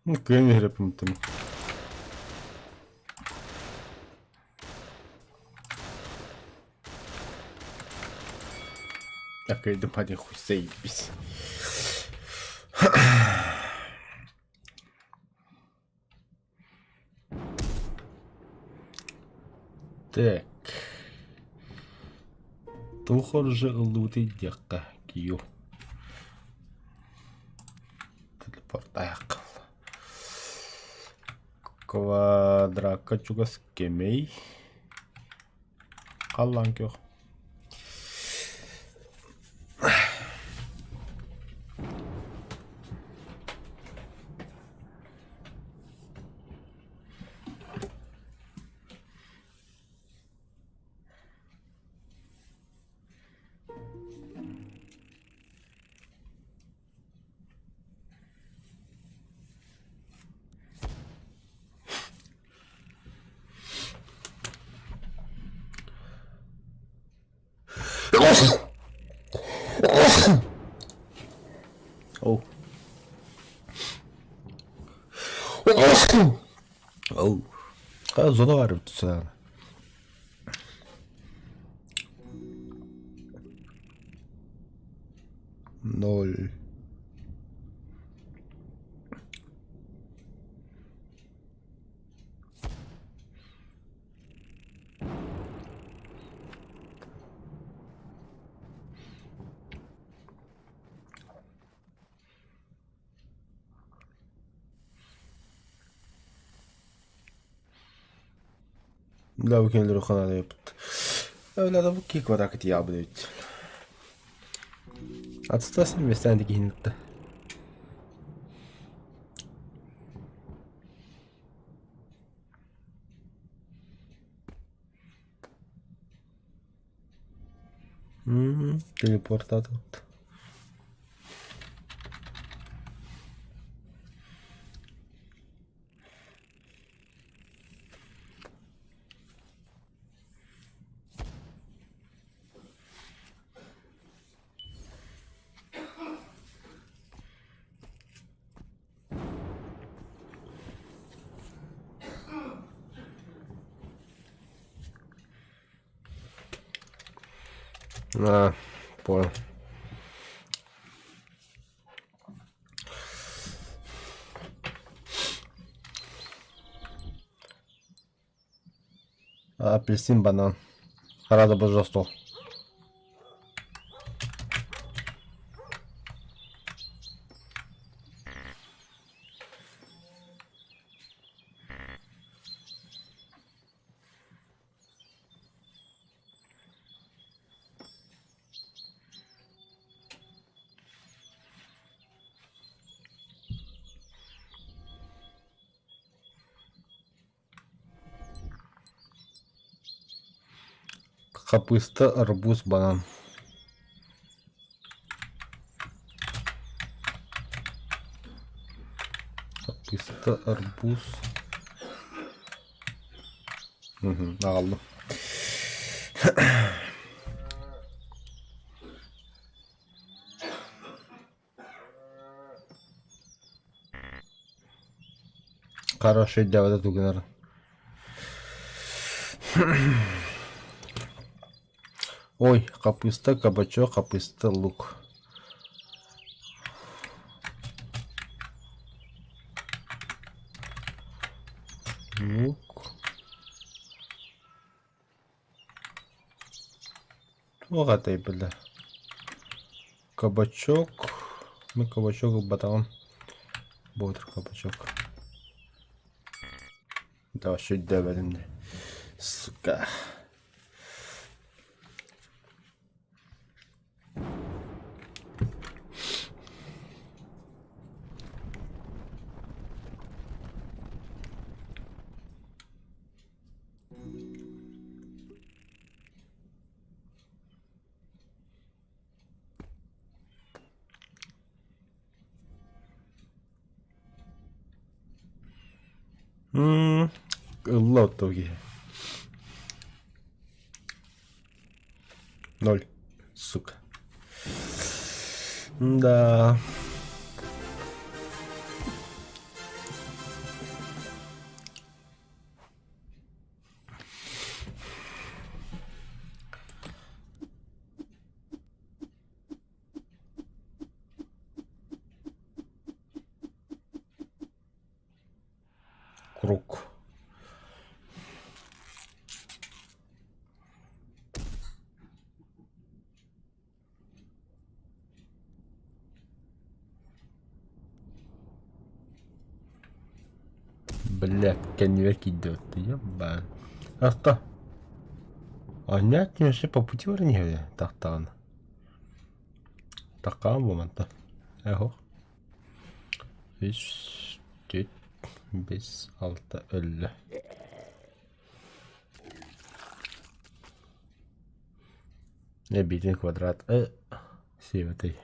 Ну, крайне рэпом там. Так, иду по ней хуй заебись. Так. Тухор же луты дяка кию. Телепорт аяқ. Квадракка чугас кемей. Қаллан кеу. Oh. Oh. Zona var bir tane. Nol. لو كان لو خلنا يبط لا ده بكيك وراك تياب ديت هتستسلم بستاندك هنا تليبورتات Понял. Апельсин, банан. Рада божеству. Капуста, арбуз, банан. Kapısta, arbuz. Aldım. Хороший devlet bugünleri. Ой, капуста, кабачок, капуста, лук. Лук. O kadar bile. Кабачок. Мы кабачок батон. Бодр кабачок. Да, şu develim de. Сука. Лотоги. 0. Сука. Да. Круг. Блядь, коньяки идут, ебан. Ахта. А нет, не ще по пути вернее, тахтан. Така момента. Ego. 3, 4, 5, 6, 50. Ne bildiğin kvadrat. Sevdi.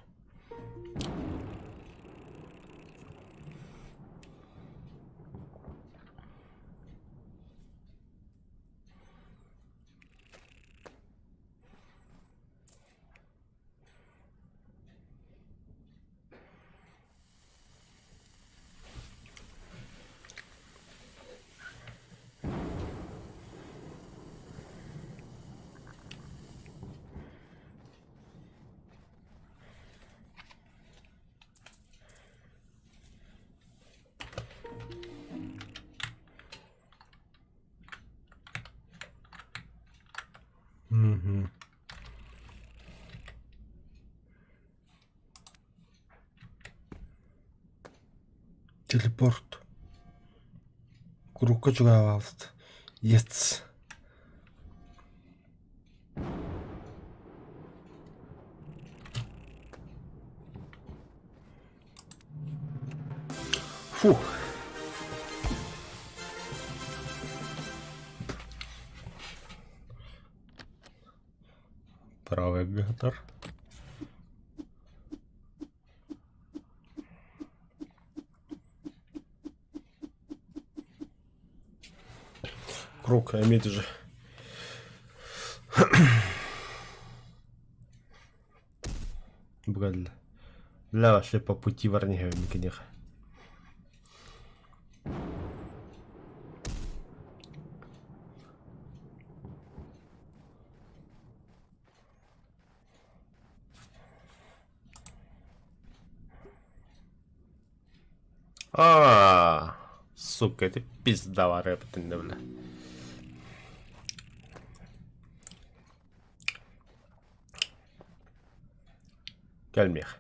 Телепорт. Кругка juga aldı. Yes. Фух. Провигатор. Круг, имеет же. Бгаль. لا, вообще по пути варнига миканиха. Сука, это пиздава рэптинде, бля. Gelmiyor.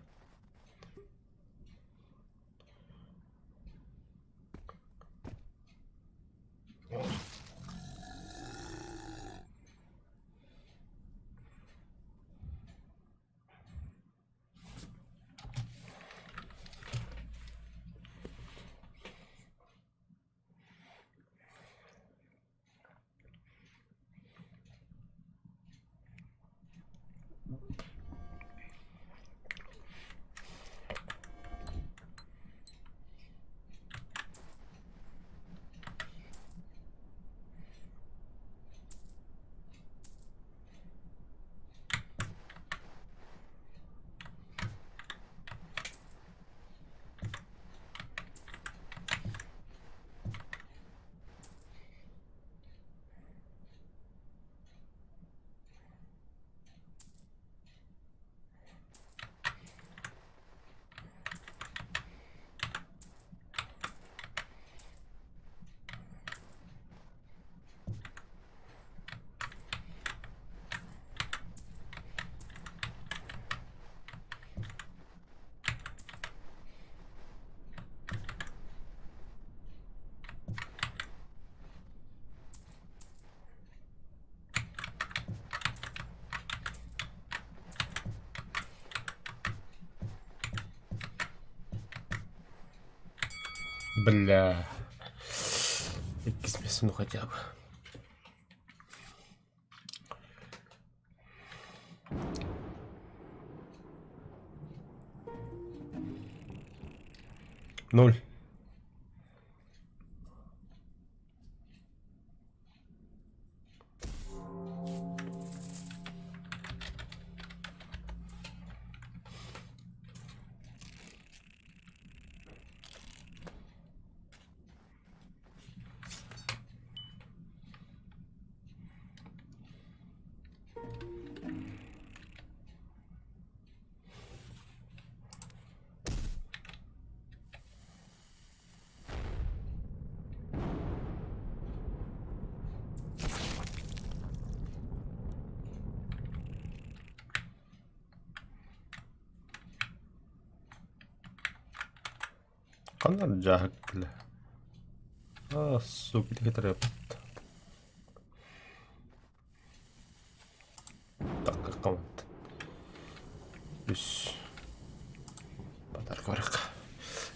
Бля. Экисмес, ну хотя бы. Ноль. Kanal jahakkille. Suuki teki trepata. Takka kamatta. Yus. Patar korka.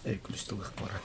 Ei kyllä tule koran.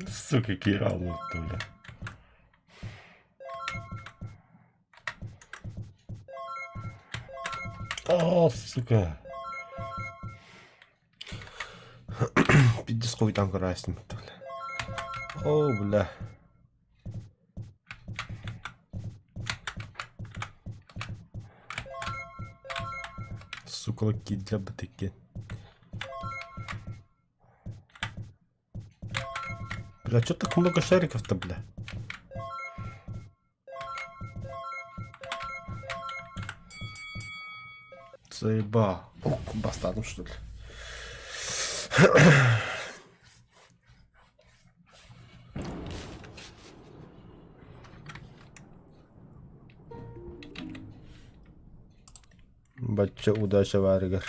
Сука, Киралл, бля. О, сука. Пиздец, хуй там красный, бля. О, бля. Сука, лаки для бутыки. Бля, чё так много шариков-то, бля? Заеба. О, бастардом, что ли? Бачча удача варигар.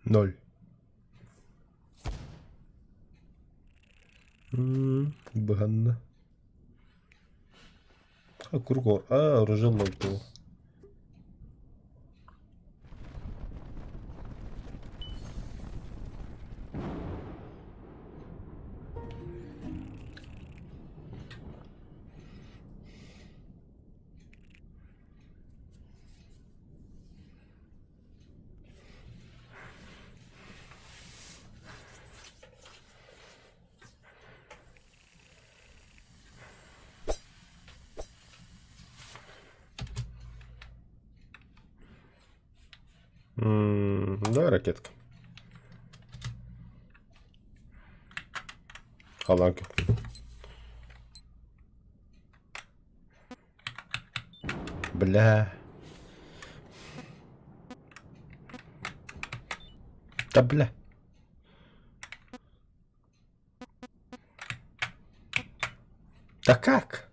Ноль. Баганна. А, кругом. А, оружие был. Давай ракетка. Халанки. Бля. Да бля. Да как?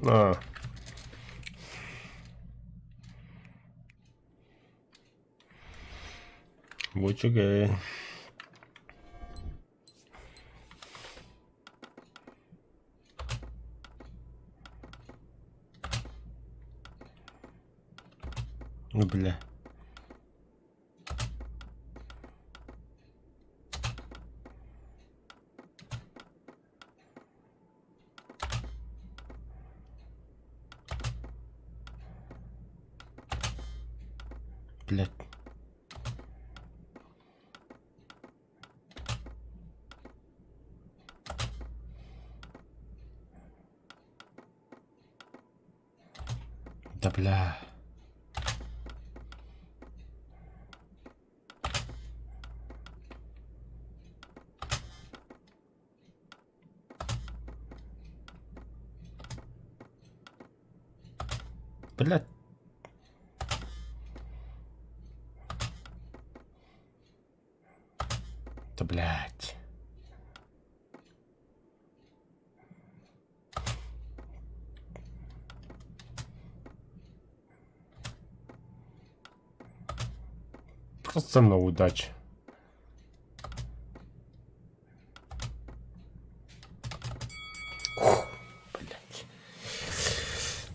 А. Mucho que... Бля. Блядь. Да бля. Блядь. Да блядь. Просто на удачу. Блядь.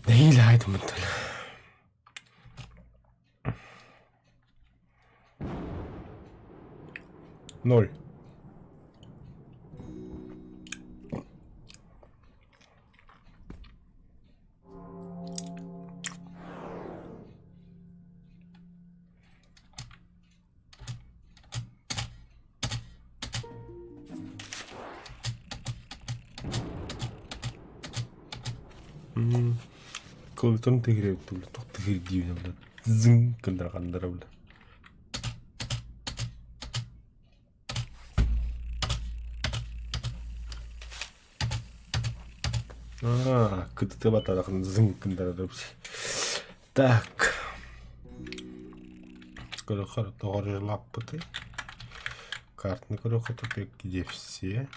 Neyi laydım bunu? 0. Кылтын тегереп тұлы, тоқты кердейін білі. Зың кындырғандары білі. КТТ батарақын зың кындырғандары білі. Так. Сколько тоже лапы. Картны короче теперь где все.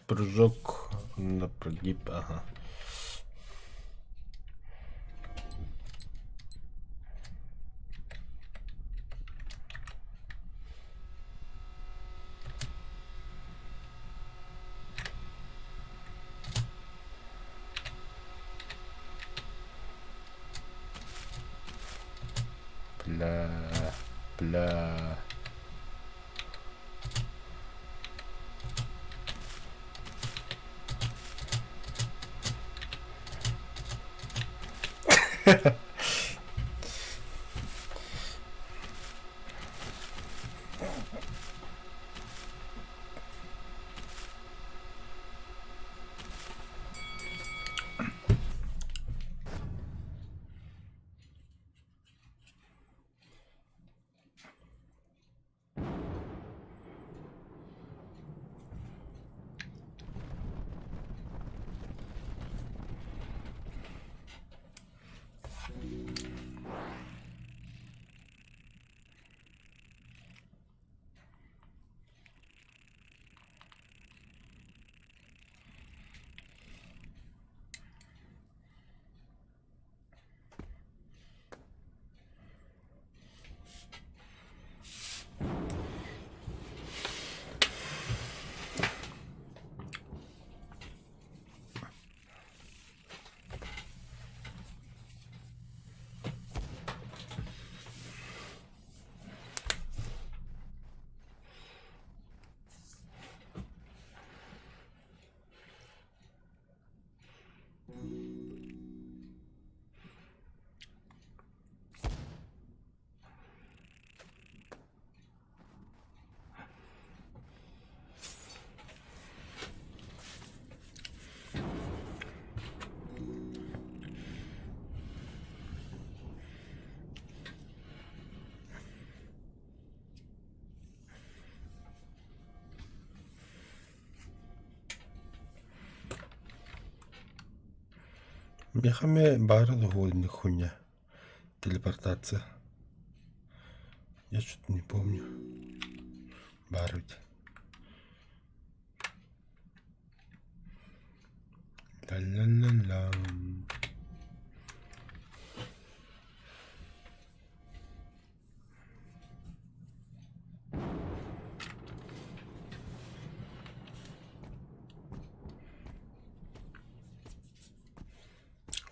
Прыжок на прогиб, ага. Бля. Мехаме бара довольно хуйня. Телепортация. Я что-то не помню. Баруть. Ла-ла-ла-ла.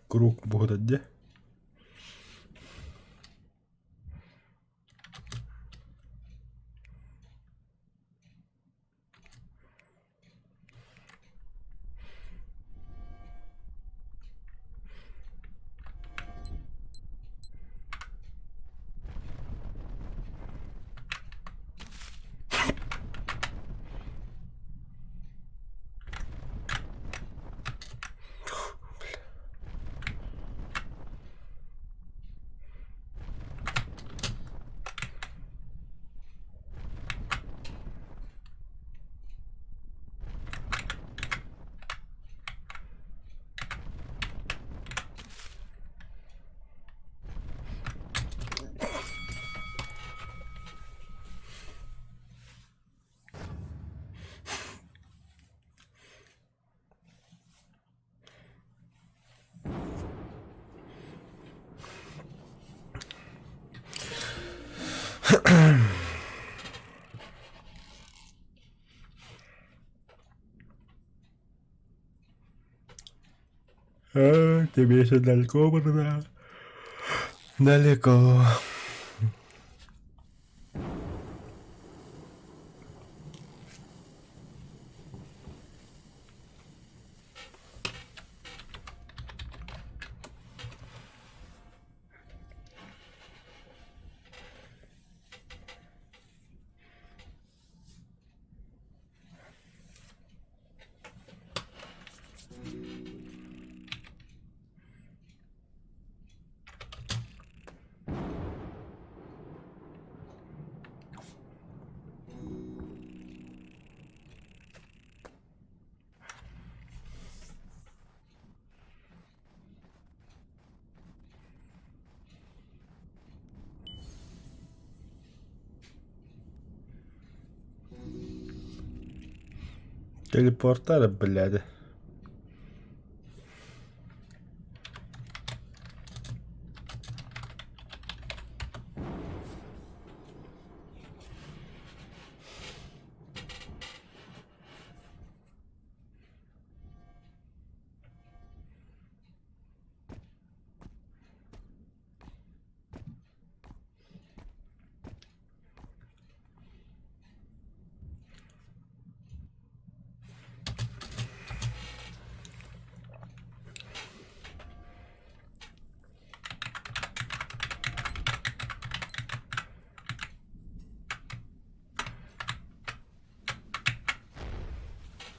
круг буде. Тебе еще далеко, брат. Далеко. Телепортер, блядь.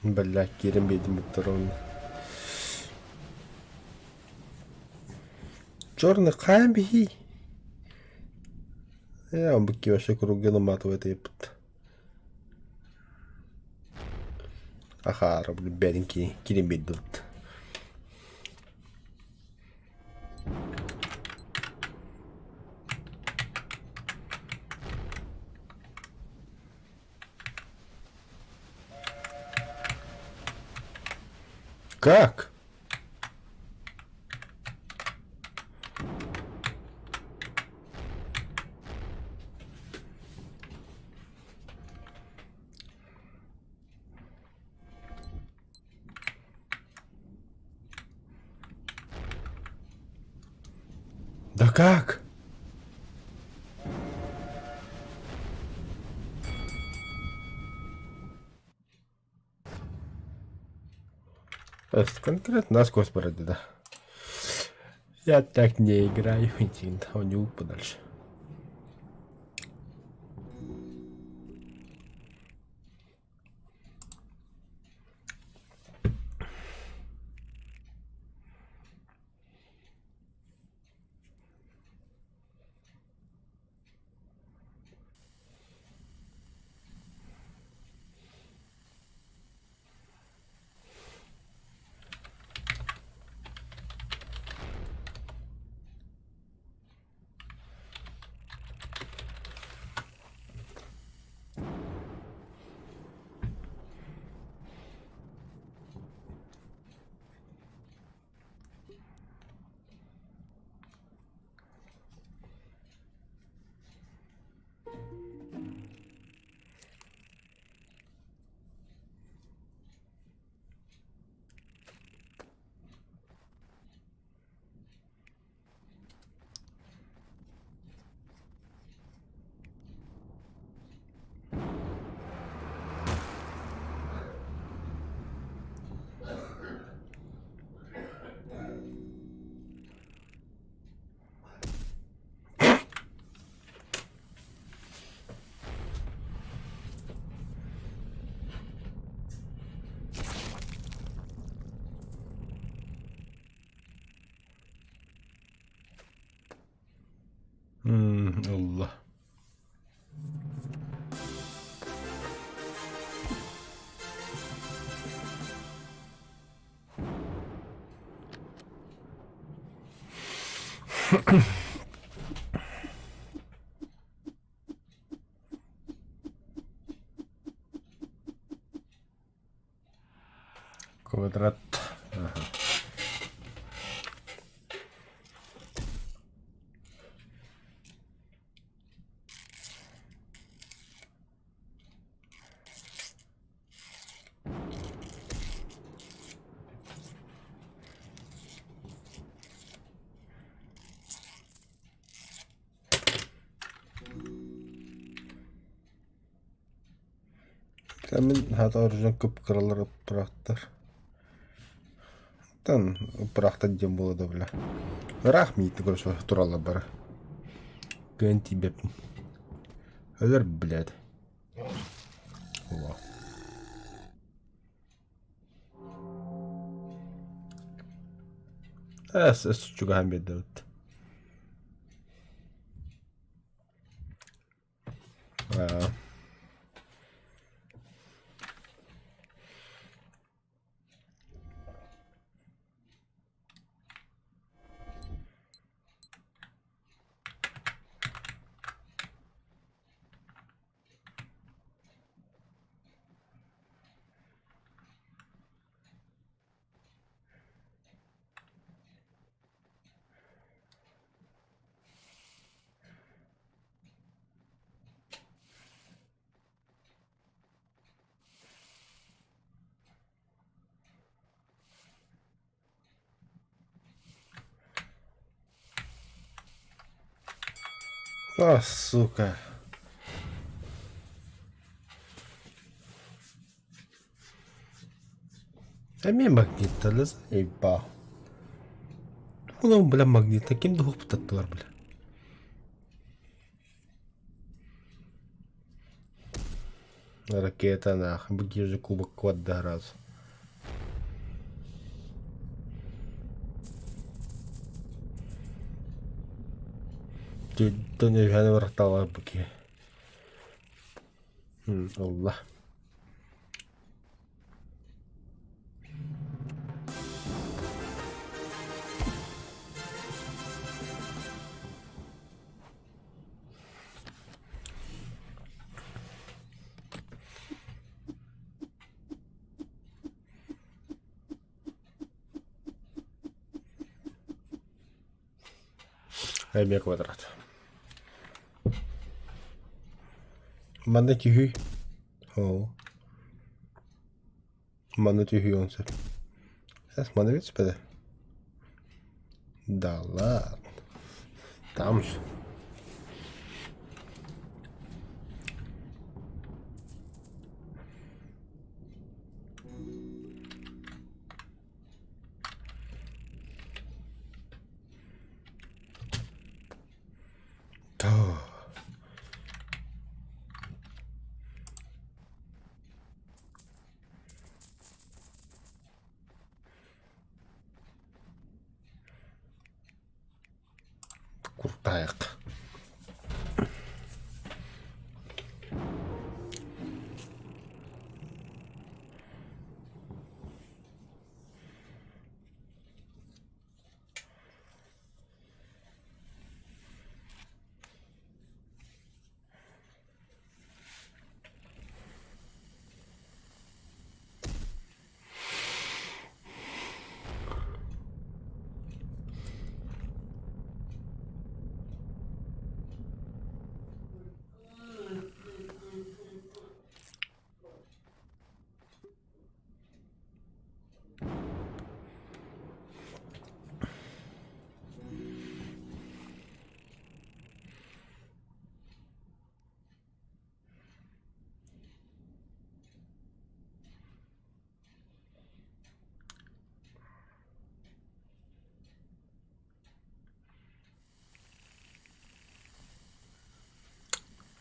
Блядь, Керем бедим біттерон. Чорний камбій. Я вам быки вообще круги наматывает епт. Аха, роблю беденький Керем бедут. Как? Да как? Это конкретно насквозь пройти, да. Я так не играю, иди у подальше. Allah. Квадрат. Ага. Мен хата оружан көп кыралар пырактар. Тан пырактар дем болады бля. Рахмет, короче, туралы бар. Гэнти беп. Өлер, блядь. О. Эс чугаан бедет. А, сука. Мен магнитталы заеба. Уlan бля магнита kimde hoptattılar bile. Ракета нахуй, быги же кубок квадда раз. Ты не вяне вратала быги. Allah. Hei kwadrat. Manda tühü. Oh. Manda tühü onse. Es manda već spede. Da la. Tamam. Kurtayak.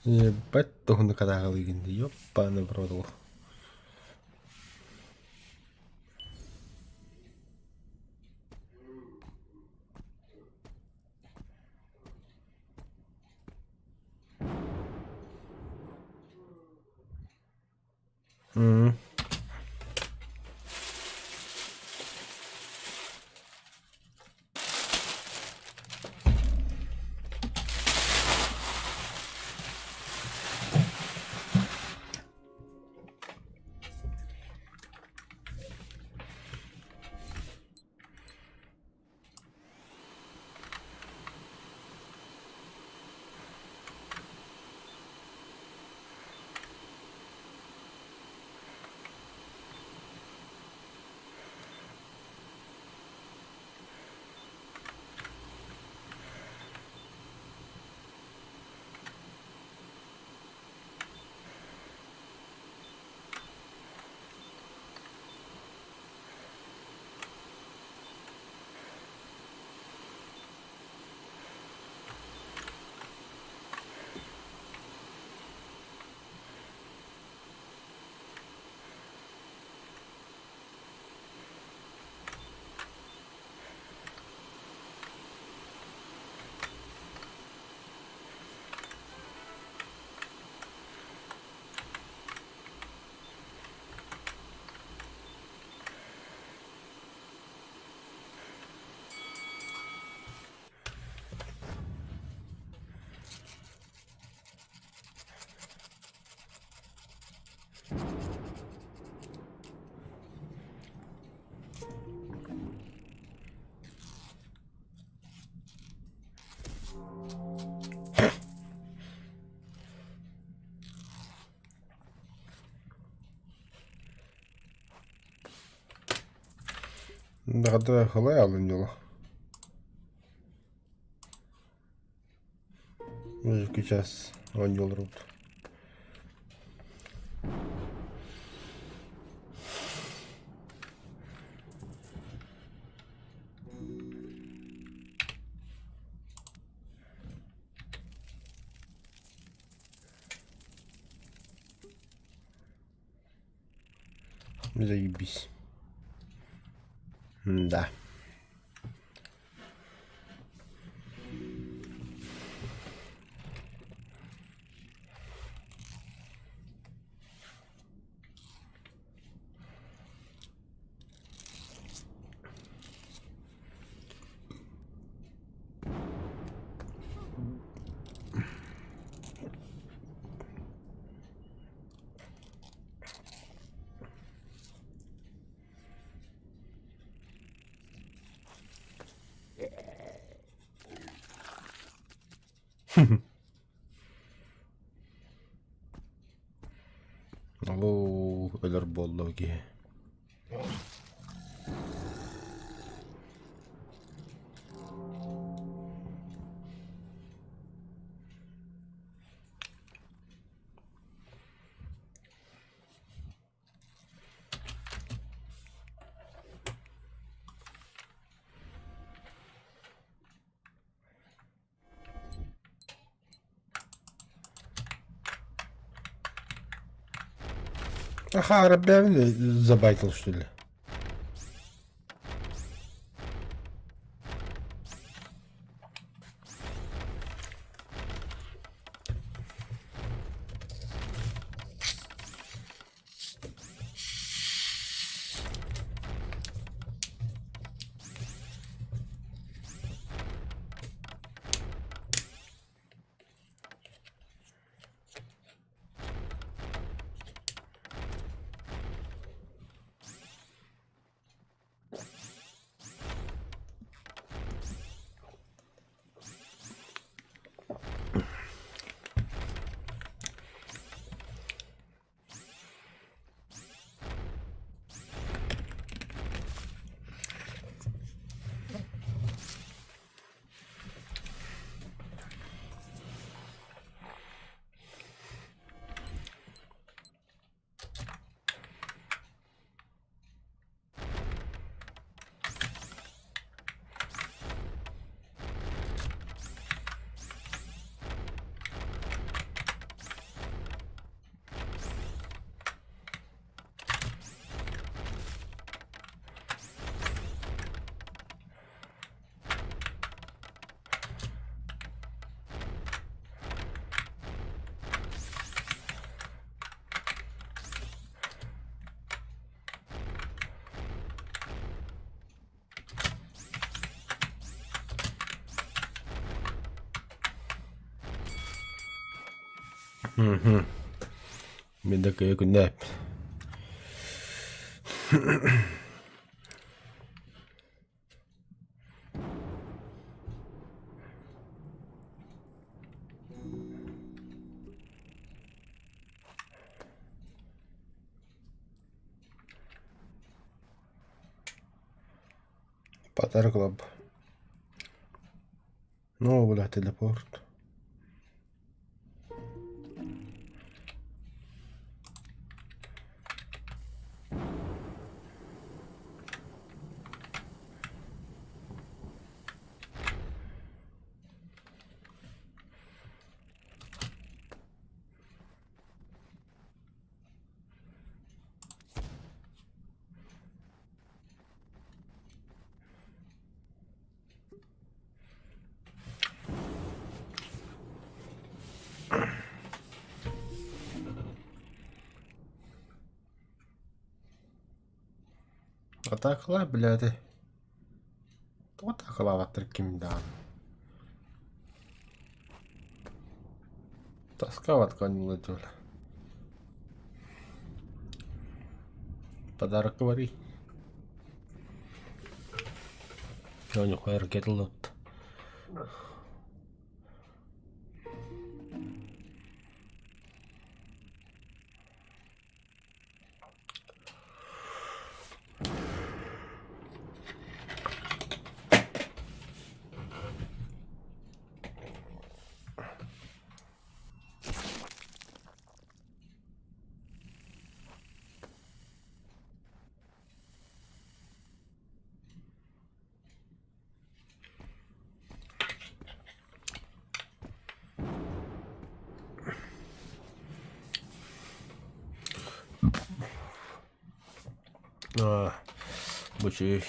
Ебать, тухны кадагалы гинди. Ёппаны в рот. Hmm. Ne kadar kolay alınıyor. Bakacağız. 10 yıl oldu. Заебись. Да. Oo, ölür bollu ki. Ага, ребята, забайтил, что ли? Mình kêu con nẹp. Patar Club. No, ولا تليبورت. Atakla biladi. Atakla kimdan. Тосковат конюлатюль. Подарок говори. Коню хайр кетлот. Bu şey.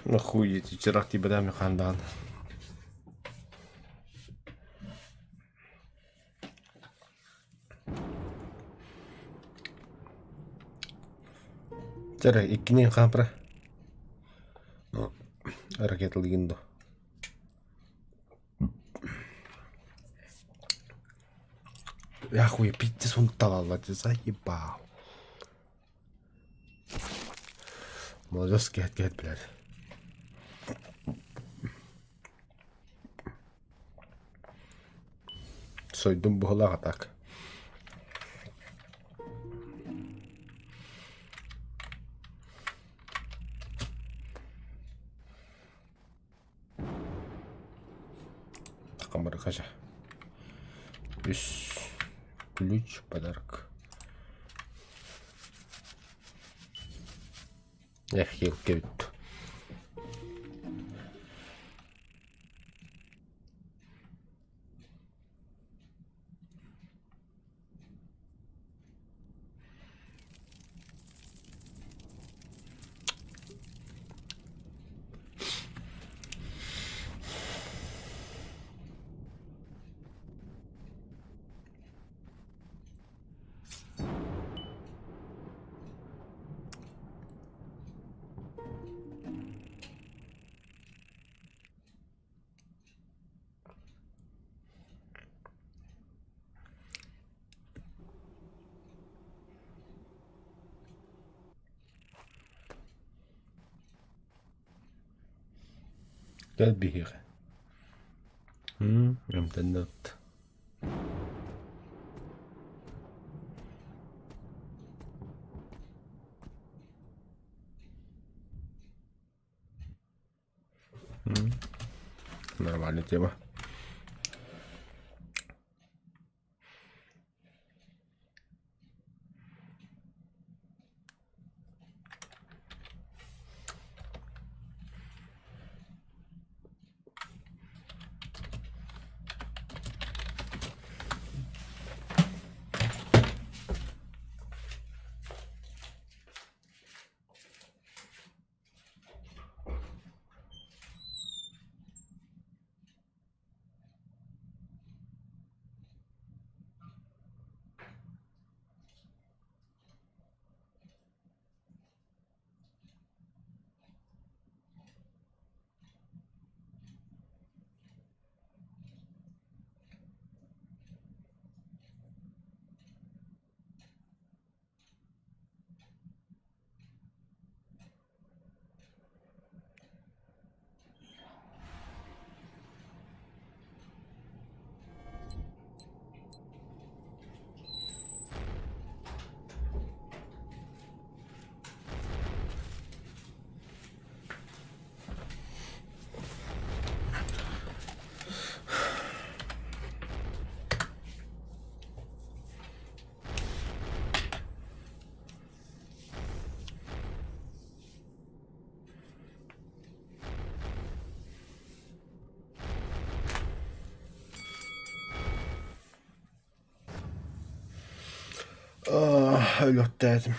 Нахуй эти черахти бадами хандан. Cara ikini kapra. Rakyat lindo. Я хуй пить сун талала, ты заебал. Молодец, гет, блядь. Soydum bu hala atak. Камера кажа. Ключ, подарок. Эх, елки. Gel bir here. Internet. Нормальная тема. Öyle dedim.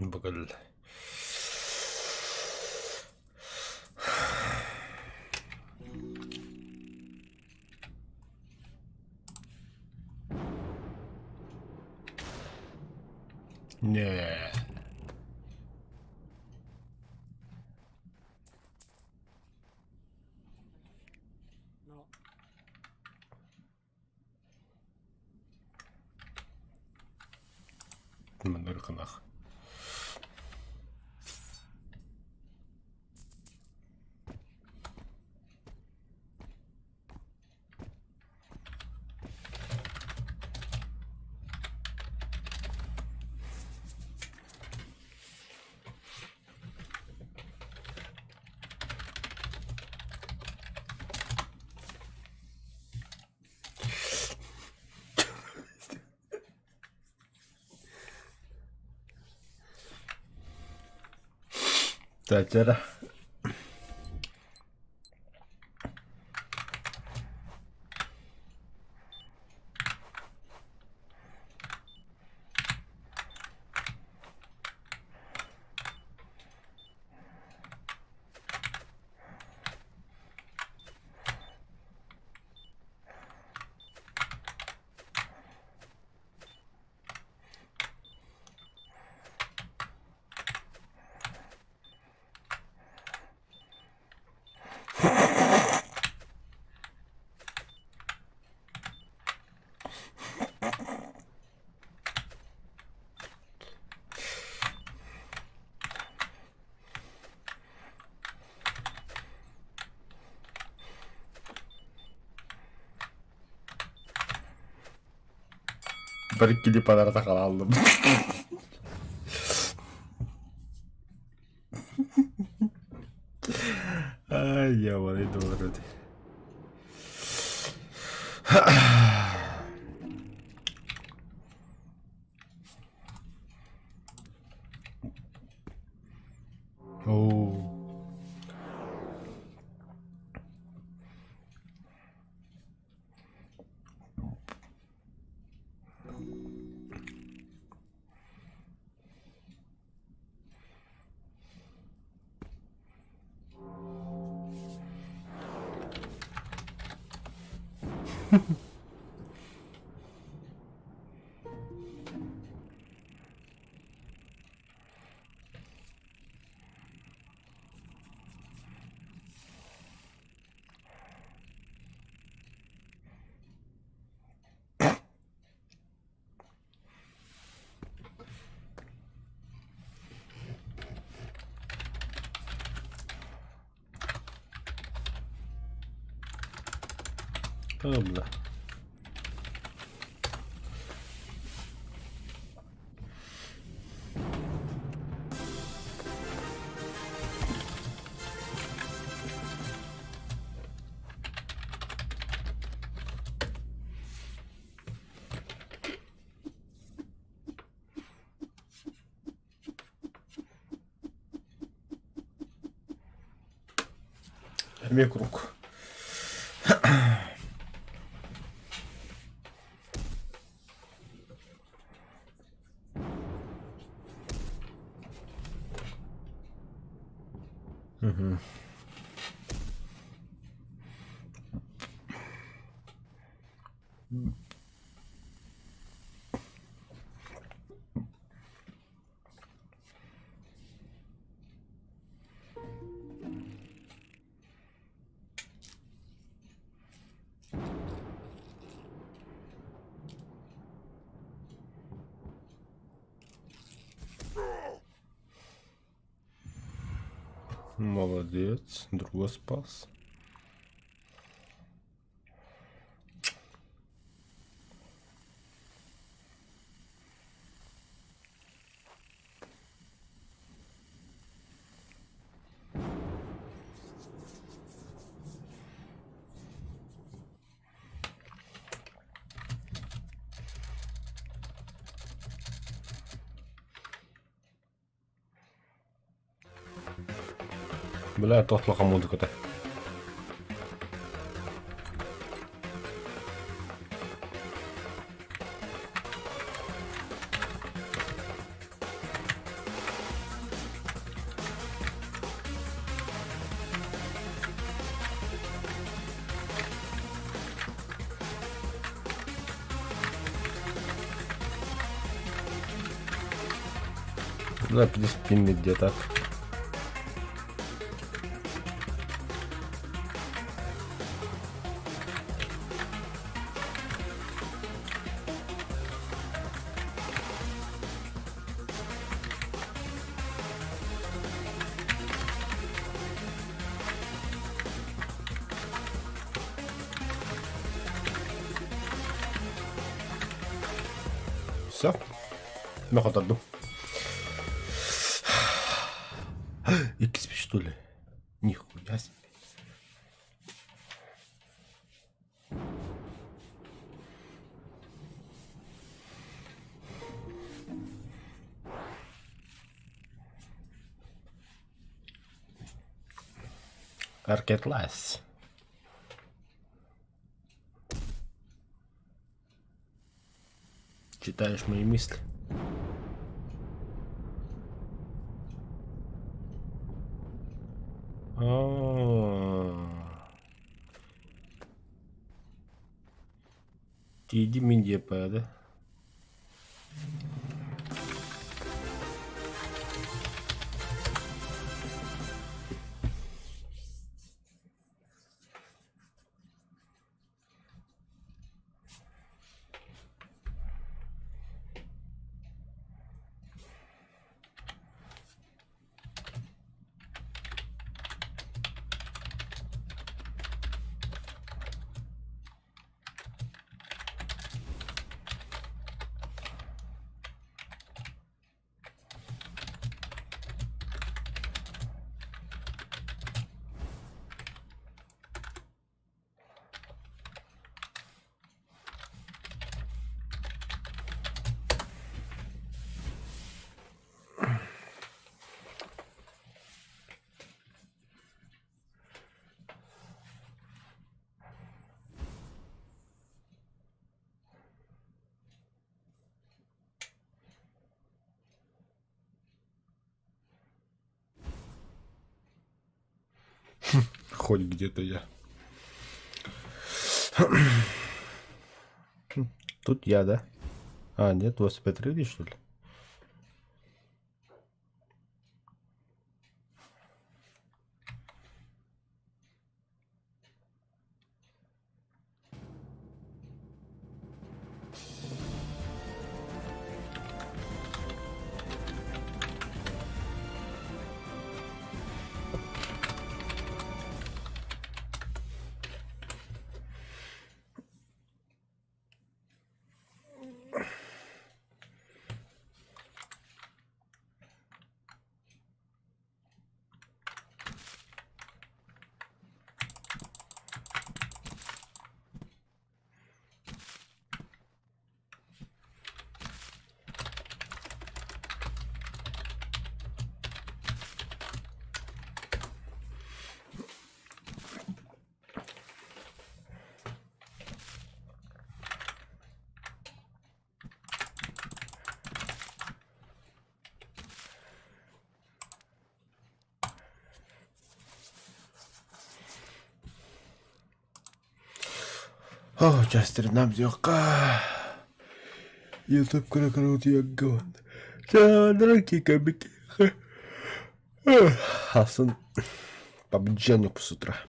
بقول yeah. No. من القناخ Сачера. Bir kilip arada kaldım. Ay ya vallahi doğru değil. Oo. Dobra. Микрук. Угу. Молодец, друга спас. Бля, тохла музыката. Да, 50 где-то. Все. Нахуй отойду. XP, что ли? Нихуя себе. Аркетлась. Читаешь мои мысли. Тиди Миндепа, да? Хоть где-то я. Тут я, да? А, нет, у вас опять рыли, что ли? О, частер нам зёка. YouTube кракрут ягон. Да, дорогие кабики. Асын побджанник с утра.